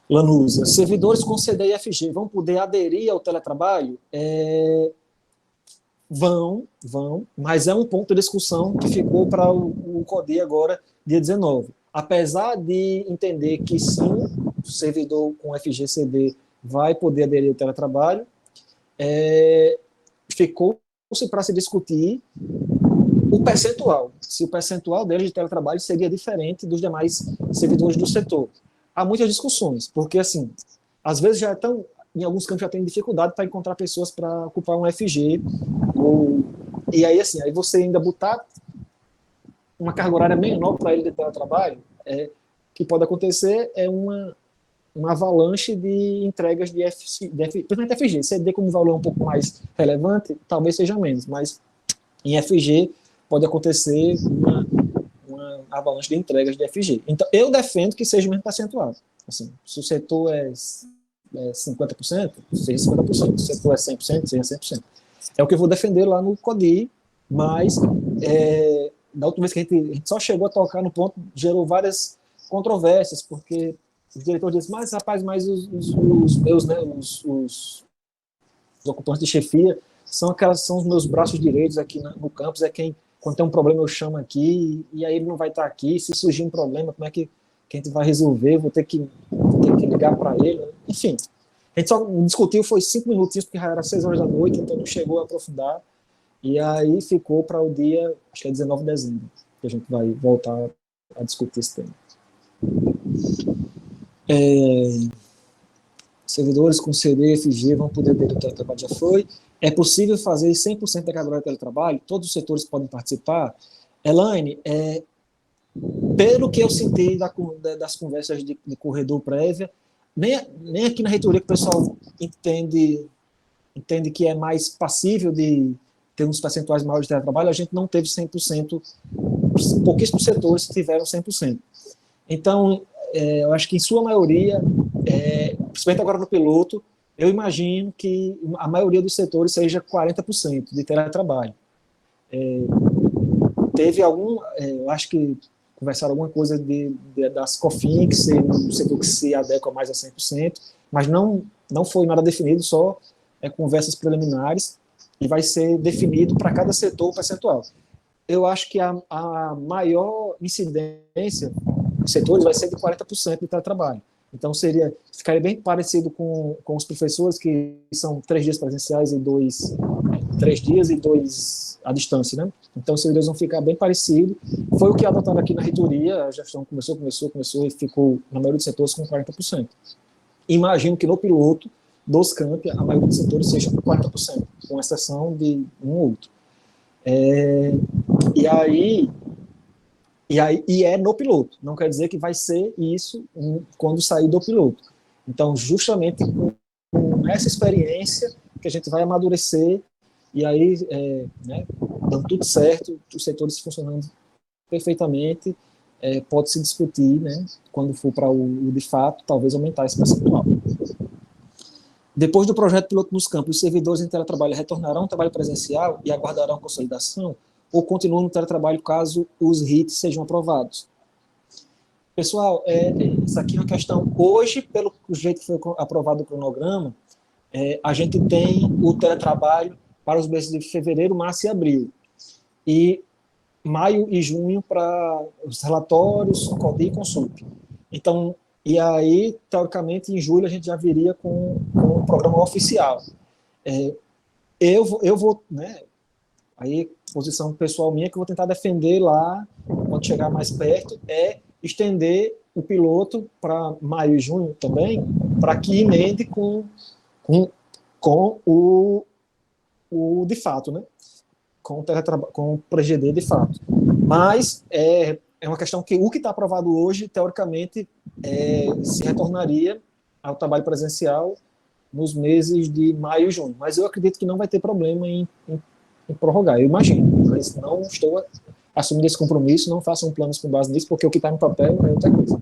Lanusa, servidores com CD e FG vão poder aderir ao teletrabalho? Vão, mas é um ponto de discussão que ficou para o CODI agora, dia 19. Apesar de entender que sim, o servidor com FGCD vai poder aderir ao teletrabalho, ficou-se para se discutir o percentual, se o percentual deles de teletrabalho seria diferente dos demais servidores do setor. Há muitas discussões, porque, assim, às vezes já estão, em alguns campos já tem dificuldade para encontrar pessoas para ocupar um FG, e aí, assim, aí você ainda botar uma carga horária menor para ele de teletrabalho, que pode acontecer uma avalanche de entregas principalmente FG. CD, como valor é um pouco mais relevante, talvez seja menos, mas em FG pode acontecer uma avalanche de entregas de FG. Então, eu defendo que seja o mesmo percentual. Assim, se o setor é 50%, seja 50%. Se o setor é 100%, seja 100%. É o que eu vou defender lá no CODI, mas da última vez que a gente só chegou a tocar no ponto, gerou várias controvérsias, porque os diretores dizem, mas rapaz, mas os meus, né, os ocupantes de chefia são os meus braços direitos aqui no campus, quando tem um problema eu chamo aqui, e aí ele não vai estar aqui, se surgir um problema, como é que a gente vai resolver? Vou ter que ligar para ele, enfim. A gente só discutiu, foi 5 minutinhos, porque já era 6 horas da noite, então não chegou a aprofundar, e aí ficou para o dia, acho que é 19 de dezembro, que a gente vai voltar a discutir esse tema. Servidores com CD, FG vão poder ter o teletrabalho, já foi. É possível fazer 100% da carga horária de teletrabalho? Todos os setores podem participar? Elaine, pelo que eu senti das conversas de corredor prévia, nem aqui na reitoria que o pessoal entende que é mais passível de ter uns percentuais maiores de teletrabalho, a gente não teve 100%, pouquíssimos setores tiveram 100%. Então, eu acho que em sua maioria, principalmente agora no piloto, eu imagino que a maioria dos setores seja 40% de teletrabalho. Teve eu acho que conversaram alguma coisa das COFIN, que seria um setor que se adequa mais a 100%, mas não foi nada definido, só conversas preliminares, e vai ser definido para cada setor o percentual. Eu acho que a maior incidência dos setores vai ser de 40% de teletrabalho. Então, ficaria bem parecido com os professores, que são 3 dias presenciais e 3 dias e 2 à distância, né? Então, os servidores vão ficar bem parecidos. Foi o que adotaram aqui na reitoria, a gestão começou e ficou, na maioria dos setores, com 40%. Imagino que no piloto dos campi, a maioria dos setores seja com 40%, com exceção de um ou outro. E é no piloto, não quer dizer que vai ser isso quando sair do piloto. Então, justamente com essa experiência que a gente vai amadurecer, e aí, dando tudo certo, os setores funcionando perfeitamente, pode-se discutir, né, quando for para o de fato, talvez aumentar esse percentual. Depois do projeto piloto nos campos, os servidores em teletrabalho retornarão ao trabalho presencial e aguardarão consolidação, ou continuam no teletrabalho caso os RITs sejam aprovados? Pessoal, isso aqui é uma questão. Hoje, pelo jeito que foi aprovado o cronograma, a gente tem o teletrabalho para os meses de fevereiro, março e abril. E maio e junho para os relatórios, CODI e CONSULP. Então, e aí, teoricamente, em julho a gente já viria com um programa oficial. Eu vou, né, aí, posição pessoal minha, que eu vou tentar defender lá, quando chegar mais perto, estender o piloto para maio e junho também, para que emende com o de fato, né? Com o PGD de fato. Mas é uma questão que o que está aprovado hoje, teoricamente, se retornaria ao trabalho presencial nos meses de maio e junho. Mas eu acredito que não vai ter problema em prorrogar, eu imagino. Mas não estou assumindo esse compromisso, não façam planos com base nisso, porque o que está no papel é outra coisa.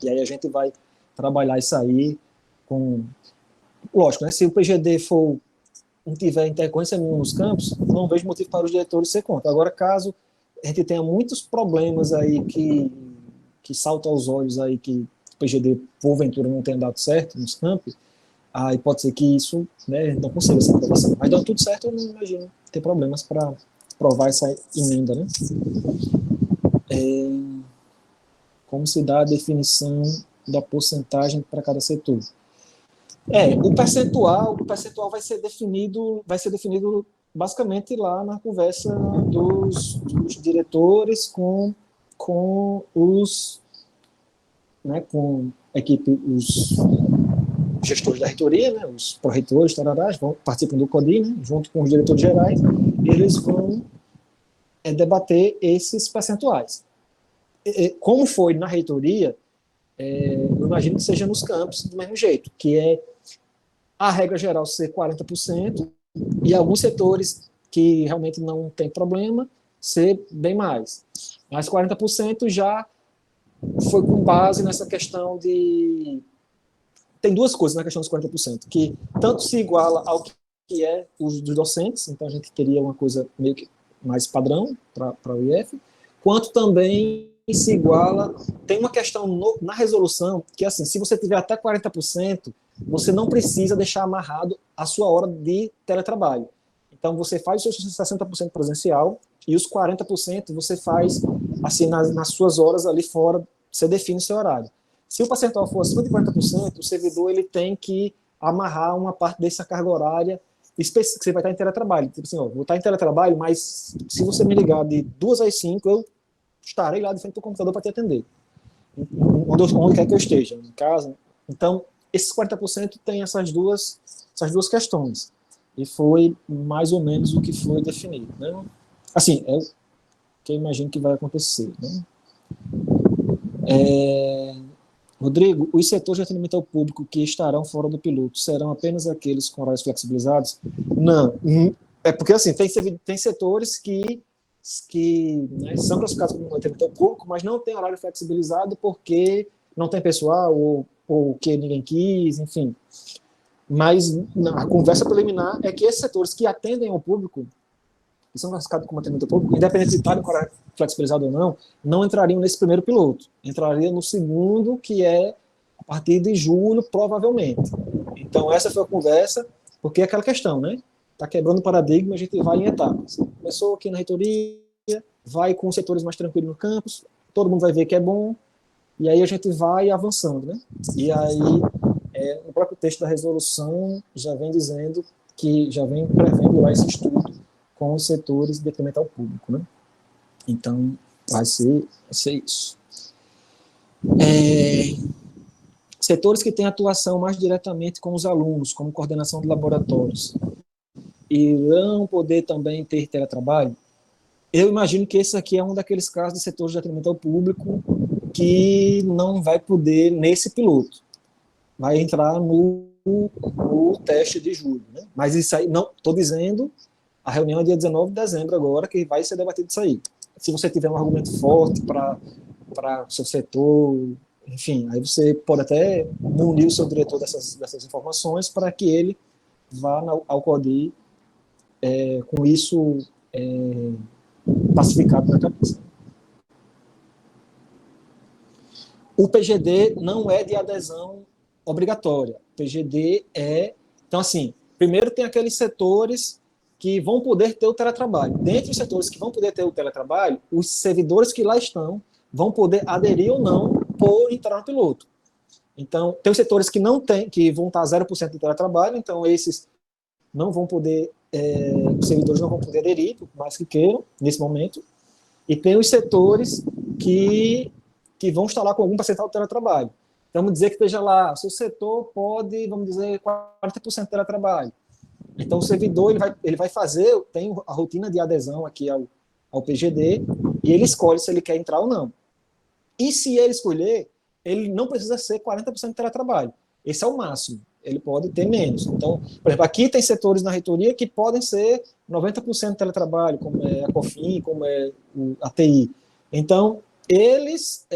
E aí a gente vai trabalhar isso aí com... Lógico, né? Se o PGD não tiver intercorrência nenhuma nos campos, não vejo motivo para os diretores ser contra. Agora, caso a gente tenha muitos problemas aí que saltam aos olhos aí, que o PGD, porventura, não tenha dado certo nos campos, aí pode ser que isso, né, não consiga essa aprovação. Mas dando tudo certo, eu não imagino ter problemas para aprovar essa emenda, né? Como se dá a definição da porcentagem para cada setor? O percentual vai ser definido basicamente lá na conversa dos diretores com os, né, com a equipe, os gestores da reitoria, né, os pró-reitores, participam do CODI, né, junto com os diretores gerais, eles vão debater esses percentuais. Como foi na reitoria, eu imagino que seja nos campos do mesmo jeito, que é a regra geral ser 40%, e alguns setores que realmente não tem problema ser bem mais. Mas 40% já foi com base nessa questão de... Tem duas coisas na questão dos 40%, que tanto se iguala ao que é os dos docentes, então a gente teria uma coisa meio que mais padrão para o IF, quanto também se iguala... Tem uma questão na resolução que, assim, se você tiver até 40%, você não precisa deixar amarrado a sua hora de teletrabalho. Então, você faz os seus 60% presencial e os 40% você faz assim, nas suas horas ali fora, você define o seu horário. Se o percentual for acima de 40%, o servidor ele tem que amarrar uma parte dessa carga horária específica, que você vai estar em teletrabalho. Tipo assim, vou estar em teletrabalho, mas se você me ligar de 2 às 5, eu estarei lá de frente do computador para te atender. Onde quer que eu esteja, em casa. Então, esses 40% tem essas duas questões. E foi mais ou menos o que foi definido, né? Assim, é o que eu imagino que vai acontecer, né? Rodrigo, os setores de atendimento ao público que estarão fora do piloto serão apenas aqueles com horários flexibilizados? Não. É porque, assim, tem setores que né, são classificados como atendimento ao público, mas não tem horário flexibilizado porque não tem pessoal ou que ninguém quis, enfim. Mas a conversa preliminar é que esses setores que atendem ao público, que são classificados como atendimento ao público, independente de estarem com horário flexibilizado ou não entrariam nesse primeiro piloto. Entrariam no segundo, que é a partir de julho, provavelmente. Então, essa foi a conversa, porque é aquela questão, né? Está quebrando o paradigma, a gente vai em etapas. Começou aqui na reitoria, vai com os setores mais tranquilos no campus, todo mundo vai ver que é bom, e aí a gente vai avançando, né? E aí, o próprio texto da resolução já vem dizendo que já vem prevendo lá esse estudo com os setores de atendimento ao público, né? Então, vai ser isso. Setores que têm atuação mais diretamente com os alunos, como coordenação de laboratórios, irão poder também ter teletrabalho? Eu imagino que esse aqui é um daqueles casos de setores de atendimento ao público que não vai poder nesse piloto. Vai entrar no teste de julho, né? Mas isso aí, não, estou dizendo, a reunião é dia 19 de dezembro agora, que vai ser debatido isso aí. Se você tiver um argumento forte para o seu setor, enfim, aí você pode até munir o seu diretor dessas informações para que ele vá ao CODI com isso pacificado na cabeça. O PGD não é de adesão obrigatória. O PGD Então, assim, primeiro tem aqueles setores que vão poder ter o teletrabalho. Dentre os setores que vão poder ter o teletrabalho, os servidores que lá estão vão poder aderir ou não por entrar no piloto. Então, tem os setores que não tem, que vão estar 0% de teletrabalho, então esses não vão poder, os servidores não vão poder aderir, por mais que queiram, nesse momento. E tem os setores que que vão estar lá com algum percentual de teletrabalho. Então, vamos dizer que esteja lá, o seu setor pode, vamos dizer, 40% de teletrabalho. Então, o servidor ele vai fazer, tem a rotina de adesão aqui ao PGD, e ele escolhe se ele quer entrar ou não. E se ele escolher, ele não precisa ser 40% de teletrabalho. Esse é o máximo. Ele pode ter menos. Então, por exemplo, aqui tem setores na reitoria que podem ser 90% de teletrabalho, como é a COFIN, como é a TI. Então, eles,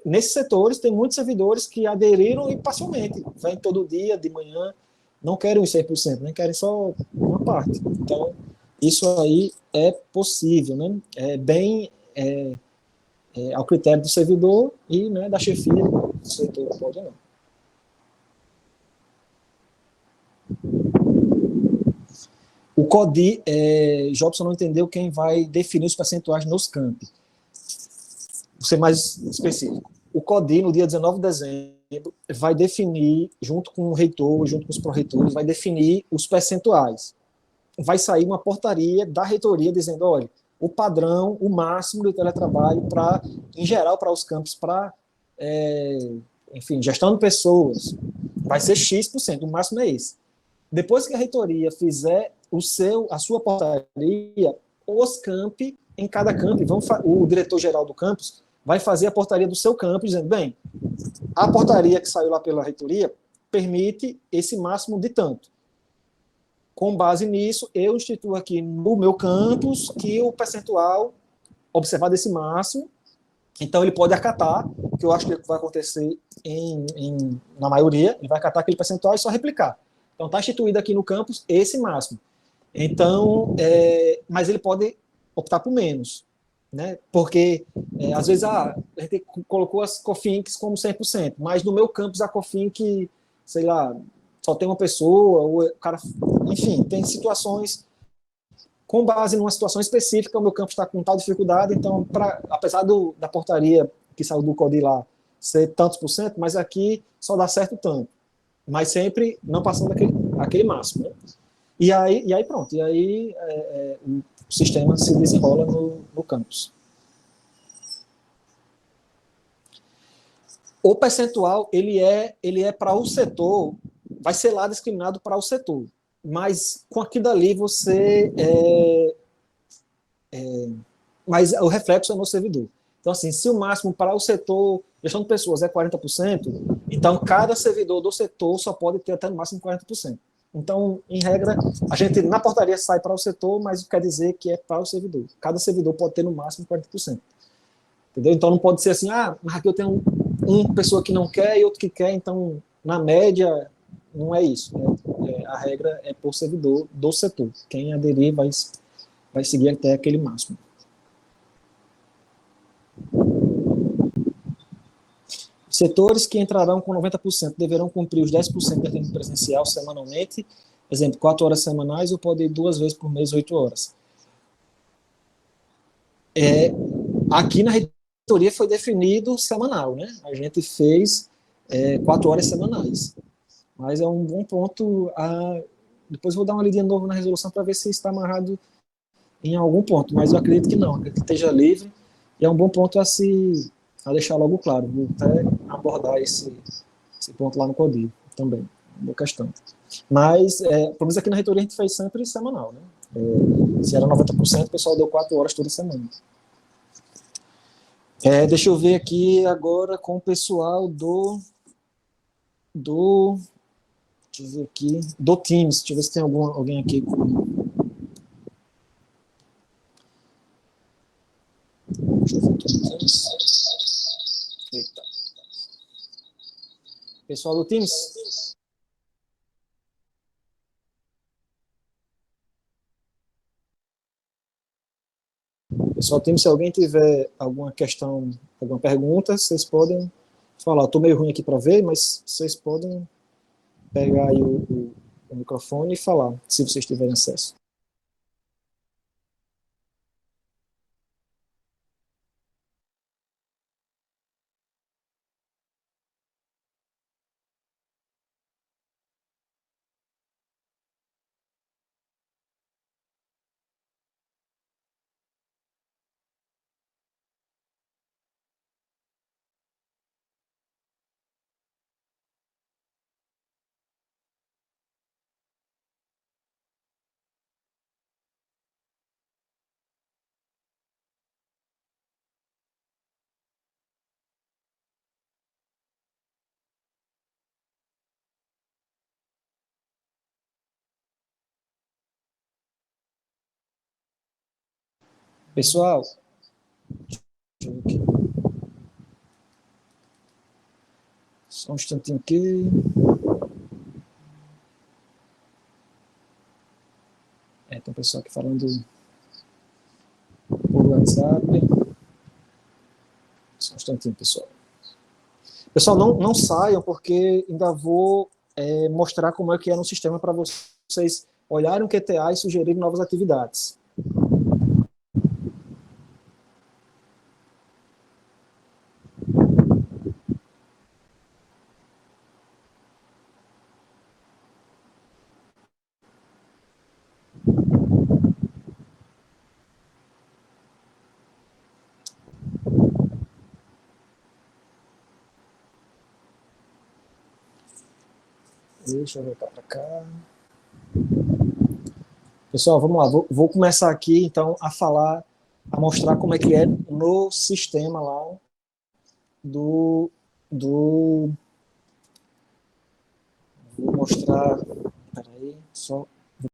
nesses setores, tem muitos servidores que aderiram e parcialmente. Vêm todo dia, de manhã, não querem os 100%, nem querem só uma parte. Então, isso aí é possível, né? É bem ao critério do servidor e, né, da chefia do setor, pode ou não. O CODI, Jobson não entendeu quem vai definir os percentuais nos campi. Vou ser mais específico. O CODI, no dia 19 de dezembro, vai definir, junto com o reitor, junto com os pró-reitores, vai definir os percentuais. Vai sair uma portaria da reitoria dizendo, olha, o padrão, o máximo de teletrabalho para, em geral, para os campos, para, enfim, gestão de pessoas, vai ser X%, o máximo é esse. Depois que a reitoria fizer a sua portaria, os campi, em cada campi, o diretor-geral do campus vai fazer a portaria do seu campus, dizendo, bem, a portaria que saiu lá pela reitoria permite esse máximo de tanto. Com base nisso, eu instituo aqui no meu campus que o percentual observado esse máximo, então ele pode acatar, que eu acho que vai acontecer na maioria, ele vai acatar aquele percentual e só replicar. Então está instituído aqui no campus esse máximo. Então, mas ele pode optar por menos, né? Porque às vezes a gente colocou as COFINCs como 100%, mas no meu campus a COFINC, sei lá, só tem uma pessoa, ou o cara, enfim, tem situações com base numa situação específica, o meu campus está com tal dificuldade, então, apesar da portaria que saiu do CODI lá ser tantos por cento, mas aqui só dá certo tanto, mas sempre não passando aquele máximo, né? E aí pronto, e aí o sistema se desenrola no campus. O percentual, ele é para o setor, vai ser lá discriminado para o setor, mas com aquilo dali você mas o reflexo é no servidor. Então, assim, se o máximo para o setor gestão de pessoas é 40%, então cada servidor do setor só pode ter até no máximo 40%. Então, em regra, a gente na portaria sai para o setor, mas quer dizer que é para o servidor. Cada servidor pode ter no máximo 40%. Entendeu? Então não pode ser assim, mas aqui eu tenho uma pessoa que não quer e outro que quer, então na média não é isso. Né? A regra é por servidor do setor. Quem aderir vai seguir até aquele máximo. Setores que entrarão com 90% deverão cumprir os 10% de atendimento presencial semanalmente, exemplo, 4 horas semanais ou pode ir 2 vezes por mês, 8 horas. Aqui na reitoria foi definido semanal, né? A gente fez 4 horas semanais. Mas é um bom ponto. Depois vou dar uma lidinha novo na resolução para ver se está amarrado em algum ponto, mas eu acredito que não, acredito que esteja livre, e é um bom ponto a deixar logo claro. Vou até abordar esse ponto lá no CODI também, uma boa questão. Mas, pelo menos aqui na reitoria a gente fez sempre semanal, né? Se era 90%, o pessoal deu 4 horas toda semana. Deixa eu ver aqui agora com o pessoal deixa eu ver aqui, do Teams, deixa eu ver se tem alguém aqui com... Deixa eu ver aqui. Eita. Pessoal do Teams? Pessoal do Teams, se alguém tiver alguma questão, alguma pergunta, vocês podem falar. Estou meio ruim aqui para ver, mas vocês podem pegar aí o microfone e falar, se vocês tiverem acesso. Pessoal, deixa eu ver aqui. Só um instantinho aqui. Tem um pessoal aqui falando por WhatsApp. Só um instantinho, pessoal. Pessoal, não saiam, porque ainda vou mostrar como é que é no sistema para vocês olharem o QTA e sugerirem novas atividades. Deixa eu voltar para cá. Pessoal, vamos lá. Vou começar aqui, então, a mostrar como é que é no sistema lá do... Vou mostrar... Peraí, só